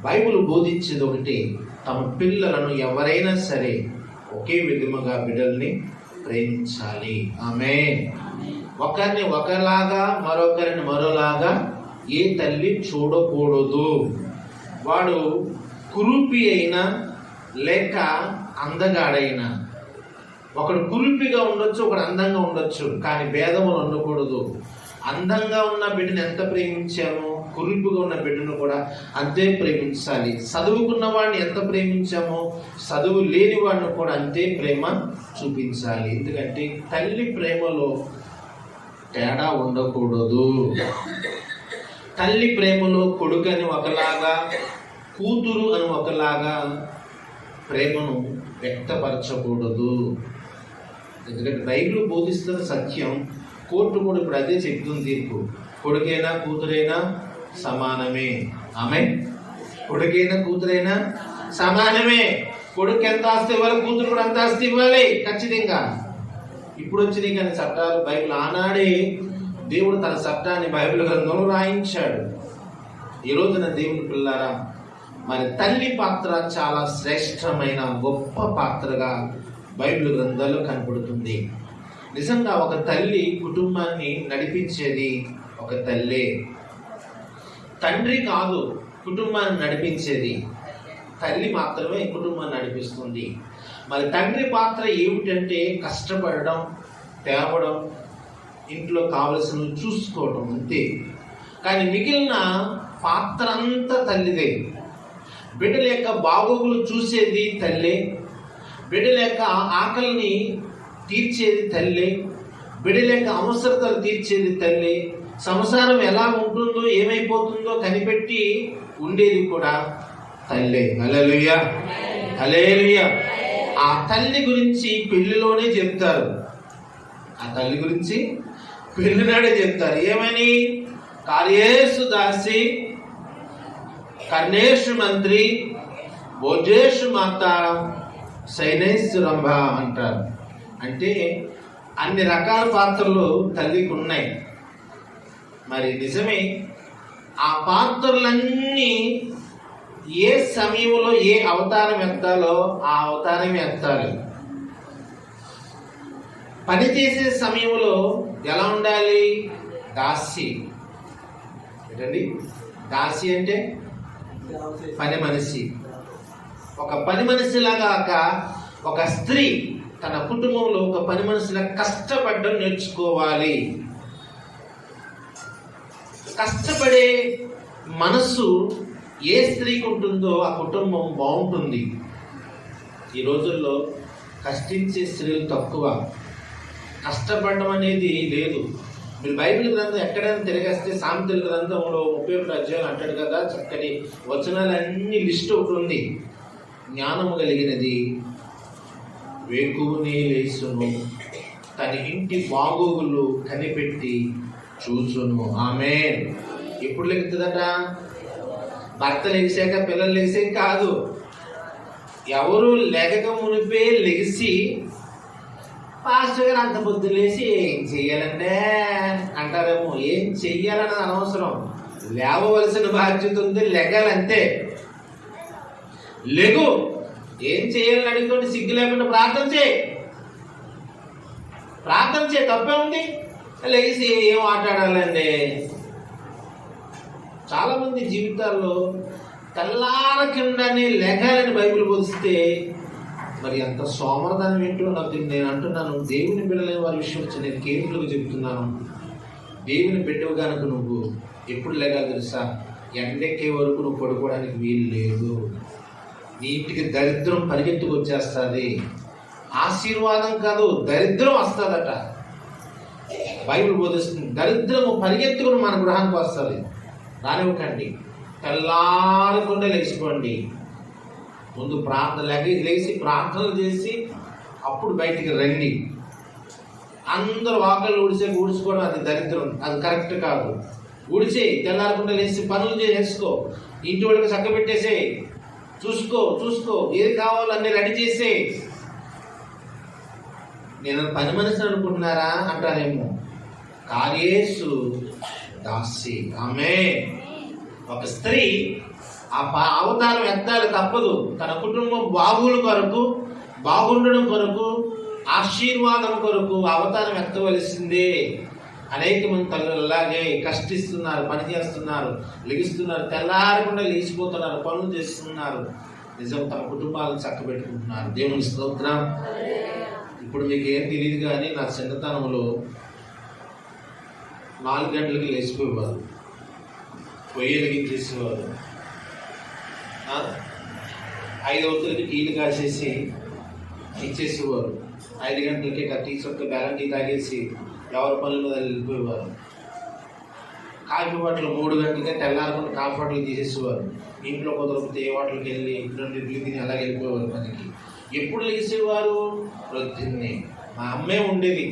బైబిల్ బోధించేది ఒకటి. తమ పిల్లలను ఎవరైనా సరే ఒకే విధముగా బిడ్డల్ని ప్రేమించాలి. ఆమేన్. ఒకరిని ఒకలాగా, మరొకరిని మరోలాగా ఏ తల్లి చూడకూడదు. వాడు కురూపి అయినా లేక అందగాడైనా, ఒకడు కురూపిగా ఉండొచ్చు, ఒకడు అందంగా ఉండొచ్చు, కానీ భేదములు ఉండకూడదు. అందంగా ఉన్న బిడ్డను ఎంత ప్రేమించామో కురూపిగా ఉన్న బిడ్డను కూడా అంతే ప్రేమించాలి. చదువుకున్న వాడిని ఎంత ప్రేమించామో చదువు లేని వాడిని కూడా అంతే ప్రేమ చూపించాలి. ఎందుకంటే తల్లి ప్రేమలో తేడా ఉండకూడదు. తల్లి ప్రేమలో కొడుకని ఒకలాగా, కూతురు అని ఒకలాగా ప్రేమను వ్యక్తపరచకూడదు. ఎందుకంటే బైబిల్ బోధిస్తున్న సత్యం, కోర్టు కూడా ఇప్పుడు అదే చెప్తుంది. తీర్పు కొడుకైనా కూతురైనా సమానమే. ఆమేన్. కొడుకైనా కూతురైనా సమానమే. కొడుకు ఎంత ఆస్తి ఇవ్వాలి, కూతురు కూడా అంత ఆస్తి ఇవ్వాలి ఖచ్చితంగా. ఇప్పుడు వచ్చినాయి కానీ చట్టాలు బైబిల్ ఆనాడే దేవుడు తన చట్టాన్ని బైబిల్ గ్రంథంలో రాయించాడు. ఈ రోజున దేవుని పిల్లారా, మరి తల్లి పాత్ర చాలా శ్రేష్టమైన గొప్ప పాత్రగా బైబిల్ గ్రంథాల్లో కనపడుతుంది. నిజంగా ఒక తల్లి కుటుంబాన్ని నడిపించేది ఒక తల్లే. తండ్రి కాదు కుటుంబాన్ని నడిపించేది, తల్లి మాత్రమే కుటుంబాన్ని నడిపిస్తుంది. మరి తండ్రి పాత్ర ఏమిటంటే కష్టపడడం, తేవడం, ఇంట్లో కావలసినవి చూసుకోవడం అంతే. కానీ మిగిలిన పాత్ర అంతా తల్లిదే. బిడ్డల యొక్క బాగోగులు చూసేది తల్లే, బిడ్డల యొక్క ఆకలిని తీర్చేది తల్లి, బిడ్డల యొక్క అవసరతలు తీర్చేది తల్లి, సంసారం ఎలా ఉంటుందో ఏమైపోతుందో కనిపెట్టి ఉండేది కూడా తల్లి. హల్లెలూయా, హల్లెలూయా. ఆ తల్లి గురించి పెళ్లిలోనే చెప్తారు. ఆ తల్లి గురించి పెళ్లినాడే చెప్తారు. ఏమని? కార్యేషు దాసి, కర్ణేషు మంత్రి, భోజేషు మాత, సైనేషు రంభ అంటారు. అంటే అన్ని రకాల పాత్రలు తల్లికి ఉన్నాయి. మరి నిజమే, ఆ పాత్రలన్నీ ఏ సమయంలో ఏ అవతారం ఎత్తాలో ఆ అవతారం ఎత్తాలి. పని చేసే సమయంలో ఎలా ఉండాలి? దాసి. ఏంటండి దాసి అంటే? పని మనిషి. ఒక పని మనిషిలాగా ఒక స్త్రీ తన కుటుంబంలో ఒక పని మనిషిలా కష్టపడడం నేర్చుకోవాలి. కష్టపడే మనస్సు ఏ స్త్రీకి ఉంటుందో ఆ కుటుంబం బాగుంటుంది. ఈ రోజుల్లో కష్టించే స్త్రీలు తక్కువ, కష్టపడడం అనేది లేదు. మీరు బైబిల్ గ్రంథం ఎక్కడైనా తిరిగేస్తే సామెతల గ్రంథంలో 31 అధ్యాయాలు అంటాడు కదా, చక్కటి వచనాలన్నీ లిస్ట్ ఒకటి ఉంది. జ్ఞానము కలిగినది వేకువనే లేచును, తన ఇంటి బాగోగులు కనిపెట్టి చూచును. ఆమేన్. ఎప్పుడు లెగుతుందట? భర్త లెగిసాక, పిల్లలు లెగిసాక కాదు. ఎవరు లెగక మునిపే లెగిసి, పాస్టర్ గారు అంత పొద్దు లేచి ఏం చెయ్యాలంటే అంటారేమో. ఏం చెయ్యాలన్నది అనవసరం, లేవవలసిన బాధ్యత ఉంది, లెగాలంతే. లెగు. ఏం చేయాలని అడుగుతుంటే సిగ్గు లేకుండా ప్రార్థన చేయి. ప్రార్థన చేయి, తప్పే ఉంది. లెగిసి ఏం ఆటాడాలండి? చాలా మంది జీవితాల్లో తెల్లారకుండానే లెగాలని బైబిల్ బోధిస్తే మరి ఎంత సోమరదానం ఏంటో నాకు. నేను అంటున్నాను, దేవుని బిడ్డలేని వారి విషయం వచ్చి నేను కేంద్రంగా చెప్తున్నాను. దేవుని బిడ్డవు కనుక నువ్వు ఎప్పుడు లెగాలి తెలుసా? ఎండెక్కే వరకు నువ్వు పడుకోవడానికి వీలు లేదు. నీ ఇంటికి దరిద్రం పరిగెత్తుకు వచ్చేస్తుంది. ఆశీర్వాదం కాదు, దరిద్రం వస్తుందట. బైబిల్ బోధిస్తుంది, దరిద్రము పరిగెత్తుకుని మన గృహానికి వస్తుంది. రానివ్వకండి. తెల్లారకుండా లేచిపోండి. ముందు ప్రార్థన లేచి ప్రార్థనలు చేసి అప్పుడు బయటికి రండి. అందరూ వాకళ్ళు ఊడ్చుకోవడం అది దరిద్రం, అది కరెక్ట్ కాదు. ఊడిచేయి, తెల్లారకుండా లేచి పనులు చేసుకో. ఇంటి వాళ్ళకి చక్క పెట్టేసే, చూసుకో ఏది కావాలో అన్నీ రెడీ చేసే. నేను పని మనిషిని అనుకుంటున్నారా అంటారేమో. కార్యేసు దాసి. ఆమె ఒక స్త్రీ ఆ అవతారం ఎత్తాలి, తప్పదు. తన కుటుంబం బాగుల కొరకు, బాగుండడం కొరకు, ఆశీర్వాదం కొరకు అవతారం ఎత్తవలసిందే. అనేక మంది తల్లులు అలాగే కష్టిస్తున్నారు, పని చేస్తున్నారు, లెగిస్తున్నారు, తెల్లారకుండా లేచిపోతున్నారు, పనులు చేస్తున్నారు. నిజం, తమ కుటుంబాలను చక్కబెట్టుకుంటున్నారు. దేవుని స్తోత్రం. ఇప్పుడు మీకు ఏం తెలియదు కానీ నా చిన్నతనంలో 4 గంటలకి లేచిపోయేవారు, పొయ్యి వెలిగించేసేవారు. 5 అవతలకి టీలు కాసేసి ఇచ్చేసేవారు. 5 గంటలకి టీ చొక్క బెల్లం టీ తాగేసి ఎవరి పనుల మీద వెళ్ళిపోయేవారు. కాఫీ బాటలు 3 గంటలకే తెల్లారకుండా కాఫీ బాటలు తీసేసేవారు. ఇంట్లో కుదరకపోతే ఏ హోటల్కి వెళ్ళి 2 ఇడ్లీ తిని అలాగే వెళ్ళిపోయేవారు పనికి. ఎప్పుడు లేచేవారు? ప్రొద్దున్నే. మా అమ్మే ఉండేది.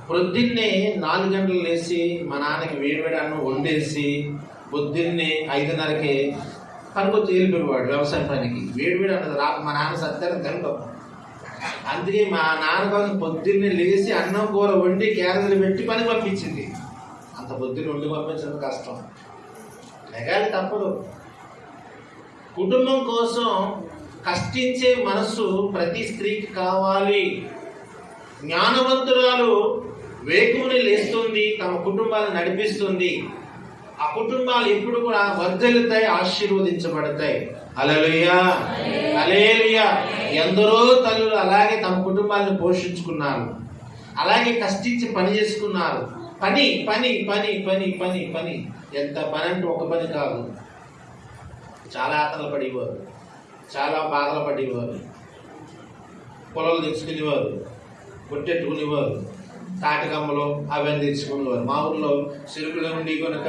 ప్రొద్దున్నే 4 గంటలు లేచి మా నాన్నకి వేడివేడి అన్నం వండేసి పొద్దున్నే 5:30కే పనికొచ్చి వెళ్ళిపోయేవాడు వ్యవసాయం పనికి. వేడివేడి అన్నది రాక మా నాన్న సత్యాన్ని తినడం. అందుకే మా నాన్న కోసం పొద్దున్నే లేచి అన్నం కూర వండి క్యారేజీలు పెట్టి పని పంపించింది. అంత పొద్దున్న వండి పంపించడం కష్టం, లెగాలి, తప్పదు. కుటుంబం కోసం కష్టించే మనసు ప్రతి స్త్రీకి కావాలి. జ్ఞానవంతురాలు వేకువని లేస్తుంది, తమ కుటుంబాలను నడిపిస్తుంది. ఆ కుటుంబాలు ఎప్పుడు కూడా వర్ధిల్లుతాయి, ఆశీర్వదించబడతాయి. హల్లెలూయా, హల్లెలూయా. ఎందరో తల్లులు అలాగే తమ కుటుంబాలను పోషించుకున్నారు, అలాగే కష్టించి పని చేసుకున్నారు. పని పని పని పని పని పని ఎంత పని అంటే ఒక పని కాదు. చాలా ఆతలు పడేవారు, చాలా బాధలు పడేవారు. పొలాలు తెచ్చుకునేవారు, కొట్టెట్టుకునేవారు, తాటికమ్మలు అవన్నీ తెచ్చుకునేవారు. మా ఊళ్ళో చెరుకులు ఉండి కనుక,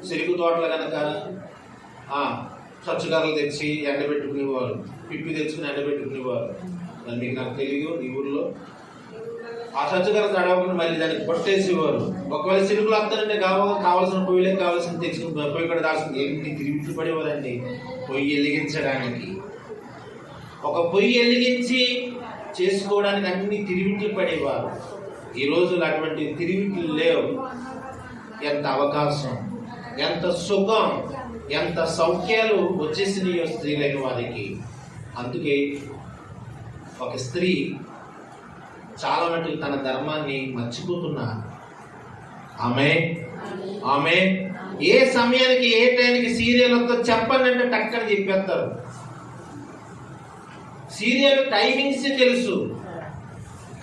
చెరుకు తోటలు కనుక సచ్చుకర్రలు తెచ్చి ఎండబెట్టుకునేవారు, పిప్పి తెచ్చుకుని ఎండబెట్టుకునేవారు. మరి మీకు నాకు తెలియదు, ఈ ఊళ్ళో ఆ సచ్చుకర్ర తడవకుండా మళ్ళీ దానికి కొట్టేసేవారు. ఒకవేళ చెరుకులు వస్తానంటే కావాల్సిన పొయ్యిలే కావాల్సిన తెచ్చుకుని పొయ్యి కూడా దాచుకుని ఎన్ని తిరిగి పడేవారండి పొయ్యి వెలిగించడానికి. ఒక పొయ్యి వెలిగించి చేసుకోవడానికి అన్ని తిరిగిట్లు పడేవారు. ఈ రోజులు అటువంటి తిరిగిట్లు లేవు. ఎంత అవకాశం, ఎంత సుఖం, ఎంత సౌఖ్యాలు వచ్చేసినాయో స్త్రీలైన వారికి. అందుకే ఒక స్త్రీ చాలా మటుకు తన ధర్మాన్ని మర్చిపోతున్నారు. ఆమె ఏ సమయానికి ఏ టైంకి సీరియల్ వద్ద చెప్పండి అంటే టక్కని చెప్పేస్తారు. సీరియల్ టైమింగ్స్ తెలుసు,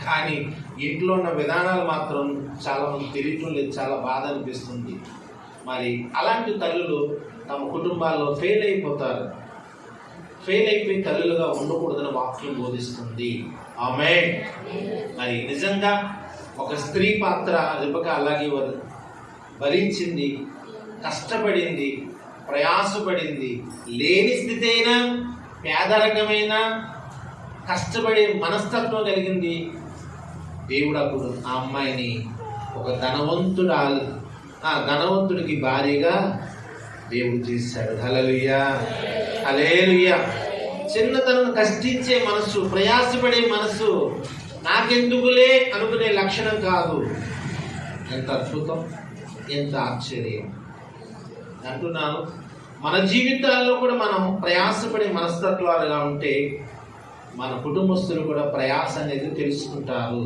కానీ ఇంట్లో ఉన్న విధానాలు మాత్రం చాలా మంది తెలియటం లేదు. చాలా బాధ అనిపిస్తుంది. మరి అలాంటి తల్లులు తమ కుటుంబాల్లో ఫెయిల్ అయిపోతారు. ఫెయిల్ అయిపోయి తల్లులుగా ఉండకూడదని వాక్యం బోధిస్తుంది. మరి నిజంగా ఒక స్త్రీ పాత్ర రెబెకా అలాగే భరించింది, కష్టపడింది, ప్రయాసపడింది. లేని స్థితి అయినా, పేదరికమైన, కష్టపడే మనస్తత్వం కలిగింది. దేవుడు అప్పుడు ఆ అమ్మాయిని ఒక ధనవంతుడికి భార్యగా దేవుడు చేశాడు. హల్లెలూయా, హల్లెలూయా. చిన్నతనం కష్టించే మనసు, ప్రయాసపడే మనసు, నాకెందుకులే అనుకునే లక్షణం కాదు. ఎంత అద్భుతం, ఎంత ఆశ్చర్యం అంటున్నాను. మన జీవితాల్లో కూడా మనం ప్రయాసపడే మనస్తత్వాలుగా ఉంటే మన కుటుంబస్తులు కూడా ప్రయాస అనేది తెలుసుకుంటారు.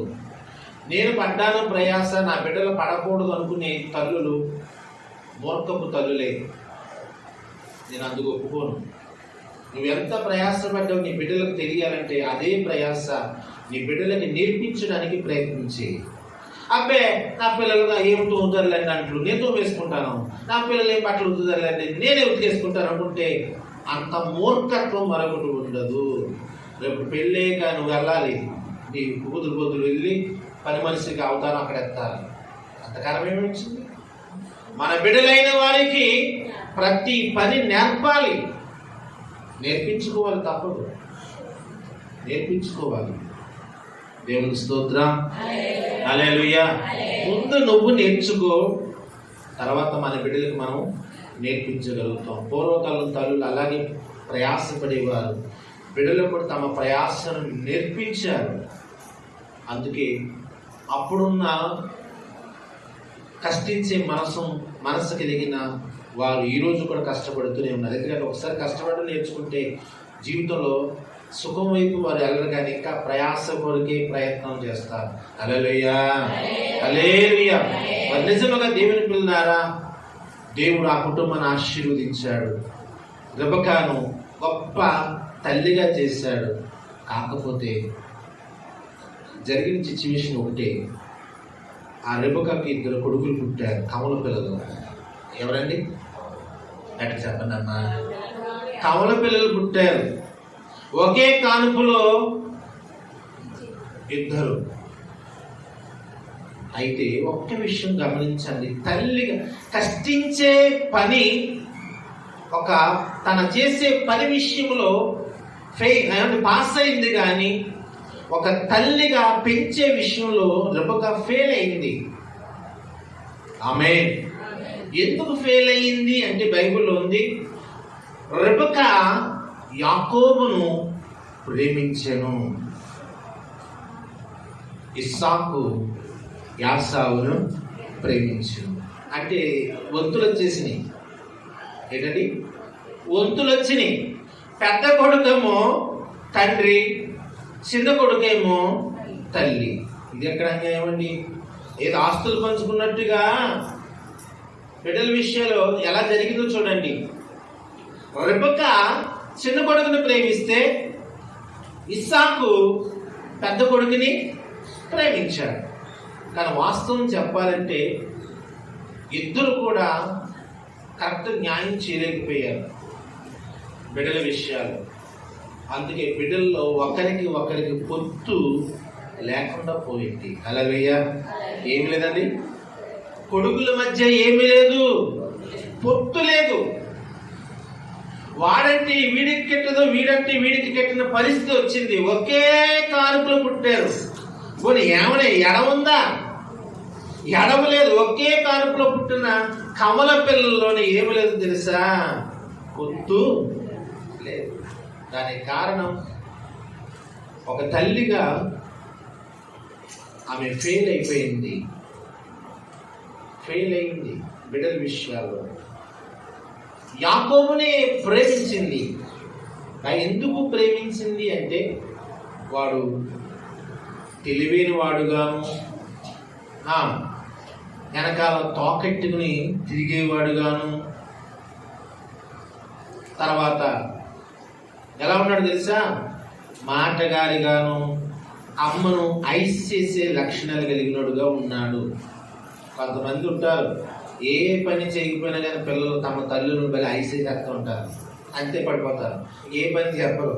నేను పడ్డాను ప్రయాస, నా బిడ్డలు పడకూడదు అనుకునే తల్లులు మూర్ఖపు తల్లులే. నేను అందుకు ఒప్పుకోను. నువ్వెంత ప్రయాసపడ్డావు నీ బిడ్డలకు తెలియాలంటే అదే ప్రయాస నీ బిడ్డలకి నేర్పించడానికి ప్రయత్నించి, అబ్బే నా పిల్లలు ఏమిటో ఉదరలేండి అంటూ నేను వేసుకుంటాను, నా పిల్లలు ఏం బట్టలు ఉతుదరలేండి నేనే ఉతికేసుకుంటాను అనుకుంటే అంత మూర్ఖత్వం మరొకటి ఉండదు. రేపు పెళ్ళేక నువ్వు వెళ్ళాలి, నీ కూతురు కూతురు వెళ్ళి పని మనిషికి అవతారం అక్కడ ఎత్తాలి. అంతకాలం ఏమొచ్చింది? మన బిడ్డలైన వారికి ప్రతి పని నేర్పాలి, నేర్పించుకోవాలి, తప్పదు, నేర్పించుకోవాలి. దేవునికి స్తోత్రం, హల్లెలూయా. ముందు నువ్వు నేర్చుకో, తర్వాత మన బిడ్డలకు మనం నేర్పించగలుగుతాం. పూర్వకాలం తల్లులు అలాగే ప్రయాసపడేవారు, బిడ్డలు కూడా తమ ప్రయాసను నేర్పించారు. అందుకే అప్పుడున్న కష్టించే మనసు కలిగిన వారు ఈరోజు కూడా కష్టపడుతూనే ఉన్నారు. ఎందుకంటే ఒకసారి కష్టపడడం నేర్చుకుంటే జీవితంలో సుఖం వైపు వారు వెళ్ళరు, కానీ ఇంకా ప్రయాస కొరికే ప్రయత్నం చేస్తారు. హల్లెలూయా, హల్లెలూయా. మరి నిజంగా దేవుని పిల్లలారా, దేవుడు ఆ కుటుంబాన్ని ఆశీర్వదించాడు, రెబెకాను గొప్ప తల్లిగా చేశాడు. కాకపోతే జరిగిన సిచ్యువేషన్ ఒకటే, ఆ రెబెకాకి 2 కొడుకులు పుట్టారు, కమల పిల్లలు. ఎవరండి? అంటే చెప్పండి అమ్మా. కమల పిల్లలు పుట్టారు, ఒకే కానుపులో 2. అయితే ఒక్క విషయం గమనించండి, తల్లిగా కష్టించే పని, తన చేసే పని విషయంలో పాస్ అయింది, కానీ ఒక తల్లిగా పెంచే విషయంలో రెబెకా ఫెయిల్ అయింది. ఆమేన్. ఎందుకు ఫెయిల్ అయింది అంటే బైబిల్లో ఉంది, రెబెకా యాకోబును ప్రేమించెను, ఇస్సాకు యాసావును ప్రేమించెను. అంటే వంతులు వచ్చేసినాయి. ఏంటండి? వంతులు వచ్చినాయి. పెద్ద కొడుకేమో తండ్రి, చిన్న కొడుకేమో తల్లి. ఇది ఎక్కడ అన్యాయం అండి? ఏదో ఆస్తులు పంచుకున్నట్టుగా బిడ్డల విషయంలో ఎలా జరిగిందో చూడండి. రెబెకా చిన్న కొడుకుని ప్రేమిస్తే ఇస్సాకు పెద్ద కొడుకుని ప్రేమించాడు. కానీ వాస్తవం చెప్పాలంటే ఇద్దరు కూడా కరెక్ట్ న్యాయం చేయలేకపోయారు బిడ్డల విషయాలు. అందుకే బిడ్డల్లో ఒకరికి పొత్తు లేకుండా పోయింది. హల్లెలూయా. ఏమి లేదండి, కొడుకుల మధ్య ఏమీ లేదు, పొత్తు లేదు. వాడంటే వీడికి కెట్టదో, వీడంటే వీడికి కెట్టిన పరిస్థితి వచ్చింది. ఒకే కానుపులో పుట్టారు. పోనీ ఏమనే ఎడవుందా? ఎడవ లేదు. ఒకే కానుపులో పుట్టిన కమల పిల్లల్లోనే ఏమి లేదు తెలుసా? పొత్తు లేదు. దానికి కారణం ఒక తల్లిగా ఆమె ఫెయిల్ అయిపోయింది బిడ్డల విషయాల్లో. యాకోబునే ప్రేమించింది. ఎందుకు ప్రేమించింది అంటే వాడు తెలివైన వాడుగాను, వెనకాల తోకెట్టుకుని తిరిగేవాడుగాను, తర్వాత ఎలా ఉన్నాడు తెలుసా, మాటగారిగాను, అమ్మను ఐస్ చేసే లక్షణాలు కలిగినడుగా ఉన్నాడు. కొంతమంది ఉంటారు, ఏ పని చేయకపోయినా కానీ పిల్లలు తమ తల్లులను బలి ఐస్ చేస్తూ ఉంటారు, అంతే పడిపోతారు, ఏ పని చెప్పరు,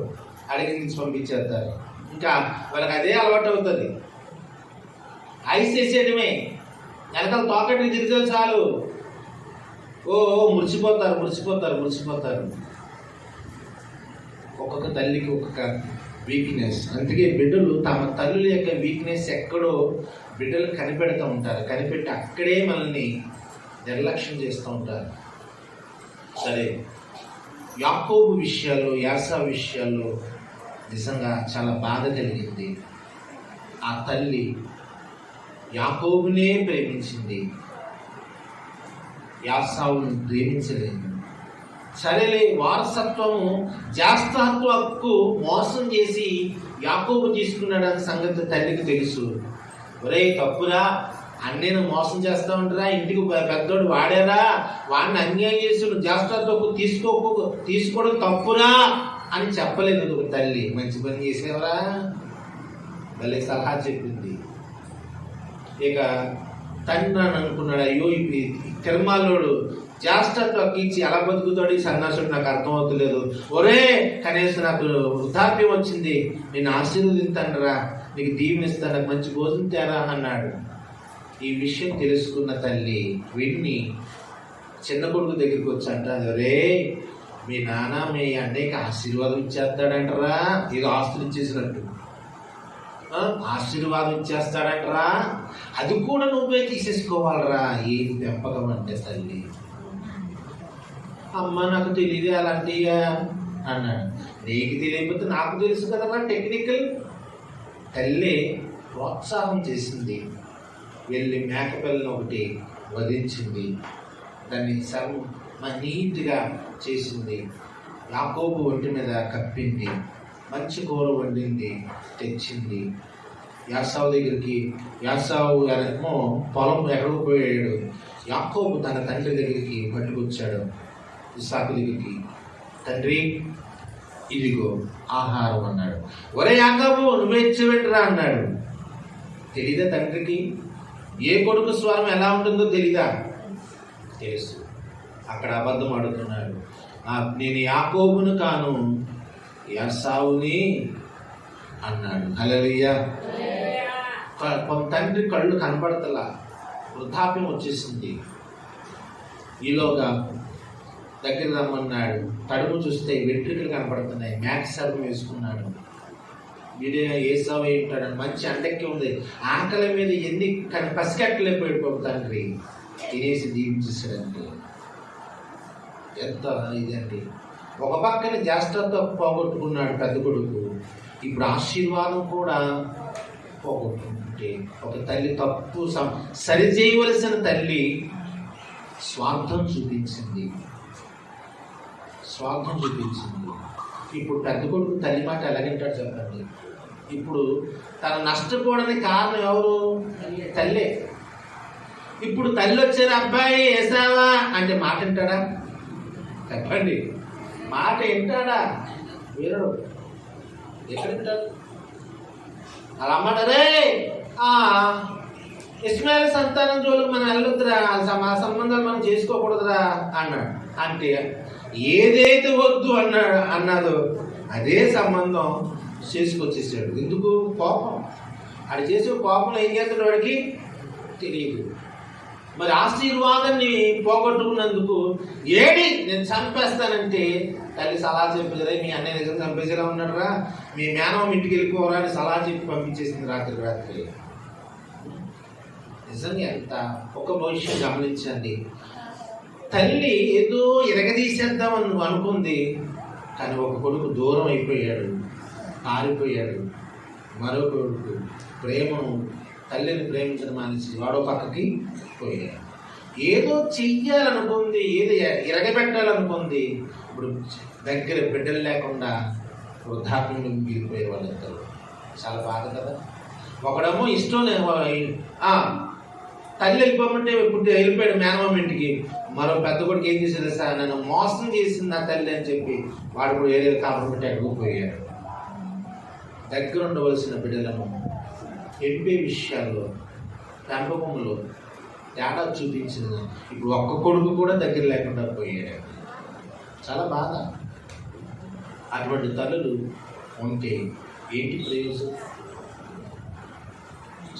అడిగి పంపించేస్తారు. ఇంకా వాళ్ళకి అదే అలవాటు అవుతుంది, ఐస్ చేసేయడమే. వెనకాల తోకటికి తిరిగితే చాలు మురిసిపోతారు. ఒక్కొక్క తల్లికి ఒక్కొక్క వీక్నెస్. అందుకే బిడ్డలు తమ తల్లుల యొక్క వీక్నెస్ ఎక్కడో బిడ్డలు కనిపెడుతూ ఉంటారు, కనిపెట్టి అక్కడే మనల్ని నిర్లక్ష్యం చేస్తూ ఉంటారు. సరే, యాకోబు విషయాలు, యాసా విషయాల్లో నిజంగా చాలా బాధ కలిగింది. ఆ తల్లి యాకోబునే ప్రేమించింది, యాసావును ప్రేమించలేదు. సరేలే, వారసత్వము జ్యేష్ఠత్వ హక్కు మోసం చేసి యాకోబు తీసుకున్నాడన్న సంగతి తల్లికి తెలుసు. ఒరే తప్పురా, అన్నయ్యను మోసం చేస్తా ఉంటారా, ఇంటికి పెద్దోడు వాడారా, వాడిని అన్యాయం చేసి జ్యేష్ఠత్వ హక్కు తీసుకోవడం తప్పురా అని చెప్పలేదు తల్లి. మంచి పని చేసేవరా, భలే సలహా చెప్పింది. ఇక తండ్రి అని అనుకున్నాడు, అయ్యో ఈ తిరుమలోడు జ్యేష్ఠత్వ ఇచ్చి ఎలా బతుకుతాడు ఈ సన్యాసుడు, నాకు అర్థమవుతలేదు. ఒరే కనీసం నాకు వృద్ధాప్యం వచ్చింది, నేను ఆశీర్వదిస్తానురా, నీకు దీవెనిస్తాను, నాకు మంచి భోజనం తేరా అన్నాడు. ఈ విషయం తెలుసుకున్న తల్లి విన్ని చిన్న కొడుకు దగ్గరికి వచ్చి అంటారు, రే మీ నాన్న మీ అన్నయ్యకి ఆశీర్వాదం ఇచ్చేస్తాడంటరా, ఏదో ఆస్తులు ఇచ్చేసినట్టు ఆశీర్వాదం ఇచ్చేస్తాడంటరా, అది కూడా నువ్వే తీసేసుకోవాలరా. ఏం పెంపకం అంటే తల్లి. అమ్మ నాకు తెలియదు అలాంటిగా అన్నాడు. నీకు తెలియకపోతే నాకు తెలుసు కదరా టెక్నికల్. తల్లి ప్రోత్సాహం చేసింది, వెళ్ళి మేకపిల్లని ఒకటి వధించింది, దాన్ని నీట్గా చేసింది, యాకోబు ఒంటి మీద కప్పింది, మంచి కూర వండింది, తెచ్చింది. యాసావు దగ్గరికి, యాసావు ఏమో పొలం ఎక్కడికి పోయాడు, యాకోబు తన తండ్రి దగ్గరికి పట్టుకొచ్చాడు, ఇస్సాకు దగ్గరికి. తండ్రి ఇదిగో ఆహారం అన్నాడు. ఒరే యాకోబు నువ్వే ఇచ్చేవింటరా అన్నాడు. తెలీదా తండ్రికి? ఏ కొడుకు స్వరం ఎలా ఉంటుందో తెలీదా? తెలుసు. అక్కడ అబద్ధం ఆడుతున్నాడు. నేను యాకోబును కాను, యాసావుని అన్నాడు. హల్లెలూయా. తండ్రి కళ్ళు కనబడతలా, వృద్ధాప్యం వచ్చేసింది. ఈలోగా దగ్గర రమ్మన్నాడు. తడుము చూస్తే వెంట్రుకలు కనపడుతున్నాయి, మ్యాక్స్ సర్వం వేసుకున్నాడు. వీడే ఏసావు ఏంటాడు, మంచి అండెక్కి ఉంది, ఆకలి మీద ఎన్ని పసికట్టలేకపోయాడు తండ్రి, తినేసి దీవించేసాడంటే. ఎంత ఇదండి. ఒక పక్కన జ్యేష్ఠత్వం పోగొట్టుకున్నాడు పెద్ద కొడుకు, ఇప్పుడు ఆశీర్వాదం కూడా పోగొట్టుకుంటే ఒక తల్లి తప్పు సరిచేయవలసిన తల్లి స్వార్థం చూపించింది. ఇప్పుడు పెద్ద కొడుకు తల్లి మాట ఎలాగంటాడు చెప్పండి. ఇప్పుడు తన నష్టపోవడానికి కారణం ఎవరు? తల్లే. ఇప్పుడు తల్లి వచ్చేది, అబ్బాయి వేసావా అంటే మాట వింటాడా చెప్పండి? మాట వింటాడా? వీరుడు ఎక్కడ వింటాడు? అలా అమ్మంటారే ఇస్మాయిల్ సంతానం జోలికి మనం వెళ్ళొద్దురా, ఆ సంబంధాలు మనం చేసుకోకూడదురా అన్నాడు. అంటే ఏదైతే వద్దు అన్నాదో అదే సంబంధం చేసుకొచ్చేసాడు. ఎందుకు? కోపం. అది చేసే కోపంలో ఏం చేస్తాడు వాడికి తెలియదు. మరి ఆశీర్వాదాన్ని పోగొట్టుకున్నందుకు నేను చంపేస్తానంటే తల్లి సలహా చెప్పేసరే, మీ అన్నయ్య దగ్గర చంపేసేలా ఉన్నాడురా, మీ మేనమామ ఇంటికి వెళ్ళిపోరా అని సలహా చెప్పి పంపించేసింది రాత్రి. నిజంగా ఎంత ఒక భవిష్యం గమనించండి. తల్లి ఏదో ఎరగదీసేద్దామని నువ్వు అనుకుంది, కానీ ఒక కొడుకు దూరం అయిపోయాడు, పారిపోయాడు. మరో కొడుకు ప్రేమను, తల్లిని ప్రేమించడం మానేసి వాడో పక్కకి పోయాడు. ఏదో చెయ్యాలనుకుంది, ఏదో ఎరగబెట్టాలనుకుంది. ఇప్పుడు దగ్గర బిడ్డలు లేకుండా వృద్ధాప్యంలో మిగిలిపోయే వాళ్ళిద్దరు. చాలా బాధ కదా. ఒకడేమో ఇష్టం తల్లి వెళ్ళిపోమంటే వెళ్ళిపోయాడు మేనమామ ఇంటికి. మరో పెద్ద కొడుకు ఏం చేసేది సార్, నన్ను మోసం చేసింది నా తల్లి అని చెప్పి వాడు కూడా ఏదో కాపురం పెట్టి అడుగుపోయాడు. దగ్గర ఉండవలసిన బిడ్డలను ఎంపే విషయాల్లో పెంపకంలో తేడా చూపించింది. ఇప్పుడు ఒక్క కొడుకు కూడా దగ్గర లేకుండా పోయాడు. చాలా బాధ. అటువంటి తల్లులు ఉంటే ఏంటి ప్రయోజనం?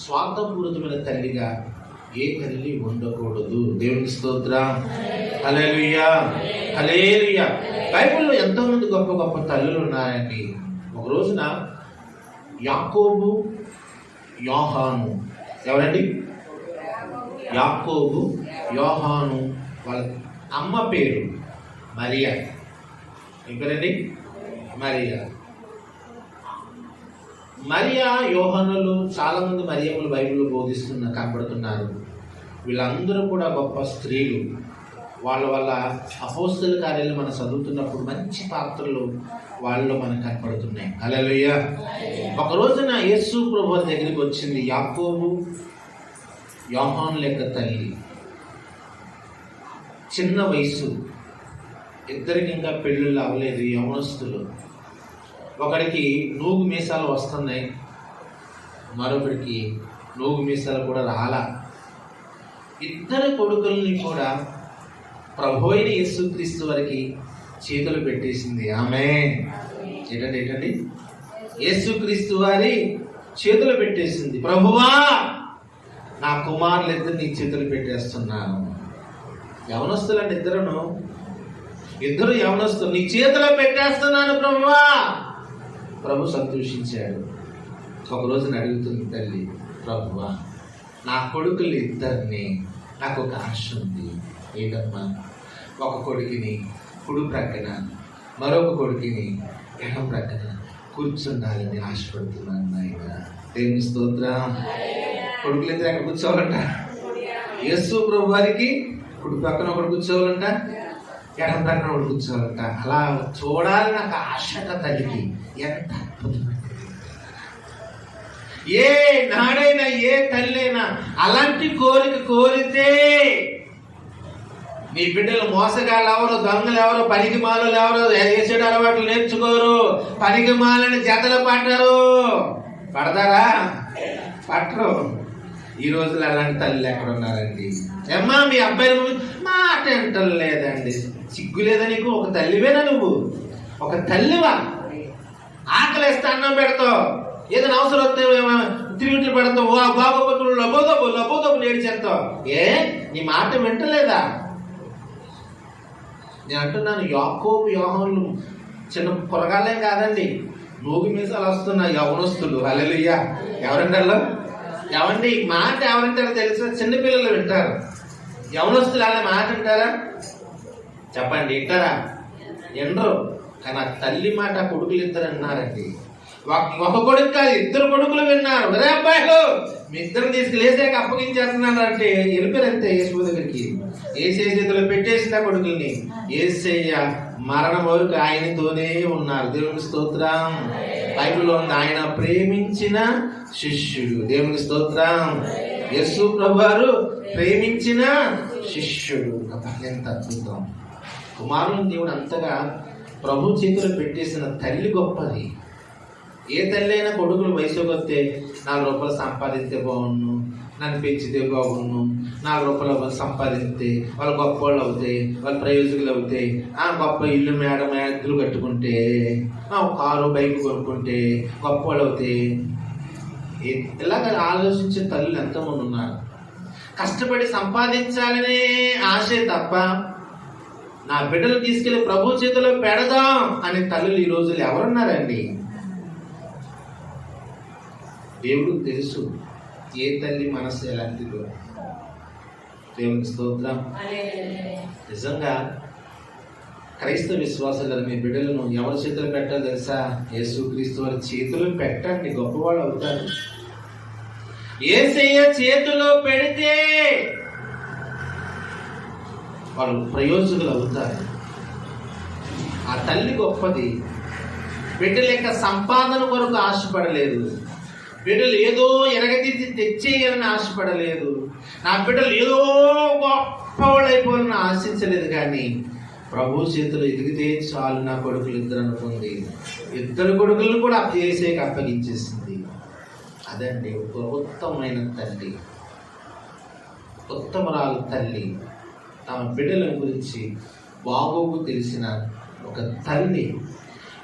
స్వార్థపూరితమైన తల్లిగా ఏ తల్లి ఉండకూడదు. దేవునికి స్తోత్రం. హల్లెలూయా, హల్లెలూయా. బైబిల్లో ఎంతో మంది గొప్ప గొప్ప తల్లులు ఉన్నారండి. ఒక రోజున యాకోబు యోహాను, ఎవరండి? యాకోబు యోహాను వాళ్ళ అమ్మ పేరు మరియా. ఏం పేరండి? మరియా. మరియా యోహానులు చాలా మంది మరియమ్మలు బైబిల్లో కనబడుతున్నారు. వీళ్ళందరూ కూడా గొప్ప స్త్రీలు. వాళ్ళ అపోస్తల కార్యాలు మనం చదువుతున్నప్పుడు మంచి పాత్రలు వాళ్ళలో మనకు కనపడుతున్నాయి. హల్లెలూయా. ఒక రోజున యేసు ప్రభువు దగ్గరికి వచ్చింది యాకోబు యోహాను లెక్క తల్లి. చిన్న వయసు, ఇద్దరికి ఇంకా పెళ్ళిళ్ళు అవ్వలేదు, యవనస్తులు. ఒకడికి నూగు మీసాలు వస్తున్నాయి, మరొకడికి నూగు మీసాలు కూడా రాలా. ఇద్దరు కొడుకుల్ని కూడా ప్రభు అయిన యేసుక్రీస్తు వారికి చేతులు పెట్టేసింది. ఆమేన్. ఏంటండి? యేసుక్రీస్తు వారి చేతులు పెట్టేసింది. ప్రభువా, నా కుమారులు ఇద్దరు నీ చేతులు పెట్టేస్తున్నాను. యవనస్తులండి ఇద్దరు యవనస్తులు. నీ చేతిలో పెట్టేస్తున్నాను ప్రభువా. ప్రభు సంతోషించాడు. ఒక రోజున అడుగుతుంది తల్లి, ప్రభువా, నా కొడుకులు ఇద్దరిని, నాకు ఒక ఆశ ఉంది. ఏదమ్మా? ఒక కొడుకుని కుడి ప్రక్కన, మరొక కొడుకుని ఎడం ప్రక్కన కూర్చుండాలని ఆశపడుతున్నాను నాయన. దేవుని స్తోత్రం. కొడుకులు ఇద్దరు ఎక్కడ కూర్చోవాలంట? యేసు ప్రభు వారికి కుడి పక్కన ఒకటి కూర్చోవాలంట, ఎడం ప్రక్కన ఒకటి కూర్చోవాలంట. అలా చూడాలి నాకు ఆశట తల్లికి. ఎంత అద్భుతమైన! ఏ నాడైనా ఏ తల్లైనా అలాంటి కోరితే నీ బిడ్డలు మోసగాళ్ళు ఎవరు, దొంగలు ఎవరు, పనికి మాలలు ఎవరు, వేసేడు అలవాట్లు నేర్చుకోరు, పనికి మాలని జతలు పడతారా? పట్టరు. ఈ రోజులు అలాంటి తల్లి ఎక్కడ ఉన్నారండి? ఏమ్మా మీ అబ్బాయి మాట అంటం లేదండి. సిగ్గు లేదా నీకు? ఒక తల్లివేనా నువ్వు? ఒక తల్లివా? ఆకలేస్తే అన్నం పెడతావు, ఏదైనా అవసరం వస్తే తిరిగిట్లు పెడతావు, బాగోబతులు లబోదబ్బు నేర్చేస్తావు. నీ మాట వింటలేదా? నేను అంటున్నాను, యాకోబు యోహానులు చిన్న పొరగాలే కాదండి, నూగు మీసాలు వస్తున్న యవనస్తులు. హల్లెలూయా. ఎవరంటారు? ఎవండి మాట ఎవరంటారో తెలుసా? చిన్నపిల్లలు వింటారు. యవనస్తులు అలా మాట వింటారా? చెప్పండి, వింటారా? ఎండరు. కానీ ఆ తల్లి మాట కొడుకులు ఇద్దరు అన్నారండి. ఒక కొడుకు కాదు, ఇద్దరు కొడుకులు విన్నారు. ఒరే అబ్బాయిలు, మీ ఇద్దరు తీసుకెళ్ళేసాక అప్పగించేస్తున్నాను అంటే వెళ్ళిపోయారంతే యేసు దగ్గరికి. ఏసయ్య చేతిలో పెట్టేసిన కొడుకుల్ని. యేసయ్య మరణం వరకు ఆయనతోనే ఉన్నారు. దేవునికి స్తోత్రం. బైబిల్లో ఉంది, ఆయన ప్రేమించిన శిష్యుడు. దేవునికి స్తోత్రం. యేసు ప్రభువారు ప్రేమించిన శిష్యుడు. ఎంత అద్భుతం! కుమారుని దేవుడు అంతగా ప్రభు చేతిలో పెట్టేసిన తల్లి గొప్పది. ఏ తల్లి అయినా కొడుకులు వయసుకి వస్తే 4 రూపాయలు సంపాదిస్తే బాగుండు, నన్ను పెంచితే బాగుండు, 4 రూపాయలు సంపాదిస్తే వాళ్ళు గొప్ప వాళ్ళు అవుతాయి, వాళ్ళు ప్రయోజకులు అవుతాయి, గొప్ప ఇల్లు మేడలు కట్టుకుంటే, కారు బైక్ కొనుక్కుంటే గొప్ప వాళ్ళు అవుతాయి. ఇలాగ ఆలోచించే తల్లులు ఎంతమంది ఉన్నారు? కష్టపడి సంపాదించాలనే ఆశే తప్ప నా బిడ్డలు తీసుకెళ్లి ప్రభు చేతిలో పెడదాం అనే తల్లులు ఈ రోజులు ఎవరున్నారండి? దేవుడికి తెలుసు ఏ తల్లి మనసు ఎలాంటిదో. దేవునికి స్తోత్రం. నిజంగా క్రైస్తవ విశ్వాసాలు మీ బిడ్డలను ఎవరి చేతులు పెట్టాలో తెలుసా? యేసుక్రీస్తు వారి చేతులు పెట్టండి, గొప్పవాళ్ళు అవుతారు. యేసయ్య చేతిలో పెడితే వాళ్ళు ప్రయోజకులు అవుతారు. ఆ తల్లి గొప్పది. బిడ్డల యొక్క సంపాదన కొరకు ఆశపడలేదు, బిడ్డలు ఏదో ఎరగదీసి తెచ్చేయాలని ఆశపడలేదు. నా బిడ్డలు ఏదో గొప్పవాళ్ళు అయిపోవాలని ఆశించలేదు. కానీ ప్రభు చేతులు ఎదిగితే చాలు నా కొడుకులు ఇద్దరు అనుకుంది. ఇద్దరు కొడుకులను కూడా చేసేకి అప్పగించేసింది. అదండి ఒక ఉత్తమమైన తల్లి, ఉత్తమరాలు తల్లి. తమ బిడ్డల గురించి బాగోగు తెలిసిన ఒక తల్లి.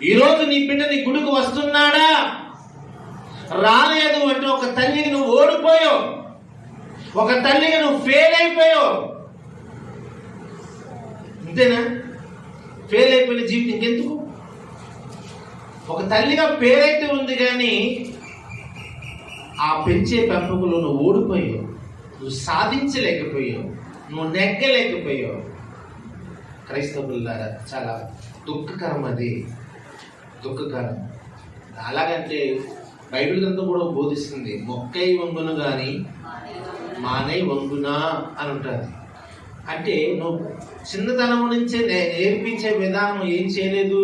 ఈరోజు నీ బిడ్డ నీ గుడికి వస్తున్నాడా రాలేదు అంటే ఒక తల్లికి నువ్వు ఓడిపోయావు, ఒక తల్లికి నువ్వు ఫెయిల్ అయిపోయావు. అంతేనా? ఫెయిల్ అయిపోయిన జీవితం ఇంకెందుకు? ఒక తల్లిగా పేరైతే ఉంది, కానీ ఆ పెంచే పెంపకులు నువ్వు ఓడిపోయావు, నువ్వు సాధించలేకపోయావు, నువ్వు నెగ్గలేకపోయావు. క్రైస్తవులారా, చాలా దుఃఖకరం. అది దుఃఖకరం. అలాగంటే బైబిల్ గ్రంథం కూడా బోధిస్తుంది, మొక్కై వంగును కానీ మానై వంగునా అని ఉంటుంది. అంటే నువ్వు చిన్నతనం నుంచే నేర్పించే విధానం ఏం చేయలేదు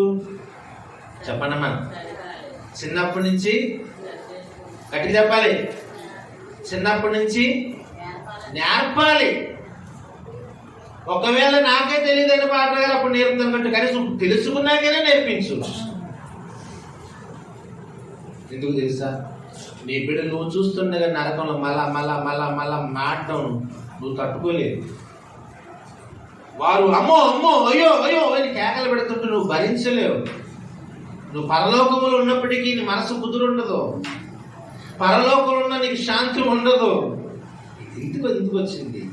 చెప్పండమ్మా. చిన్నప్పటి నుంచి గట్టి చెప్పాలి, చిన్నప్పటి నుంచి నేర్పాలి. ఒకవేళ నాకే తెలియదని పాట గారు అప్పుడు నేర్పుతాను కంటే కనీసం తెలుసుకున్నాకనే నేర్పించు. ఎందుకు తెలుసా? నీ బిడ్డ నువ్వు చూస్తుండగా నరకంలో మళ్ళా మళ్ళా మళ్ళా మళ్ళా మాటం నువ్వు తట్టుకోలేదు. వారు అమ్మో అమ్మో అయ్యో అయ్యో అని కేకలు పెడుతుంటే నువ్వు భరించలేవు. నువ్వు పరలోకములో ఉన్నప్పటికీ నీ మనసు కుదురుండదు, పరలోకంలో ఉన్న నీకు శాంతి ఉండదు. ఎందుకు వచ్చింది?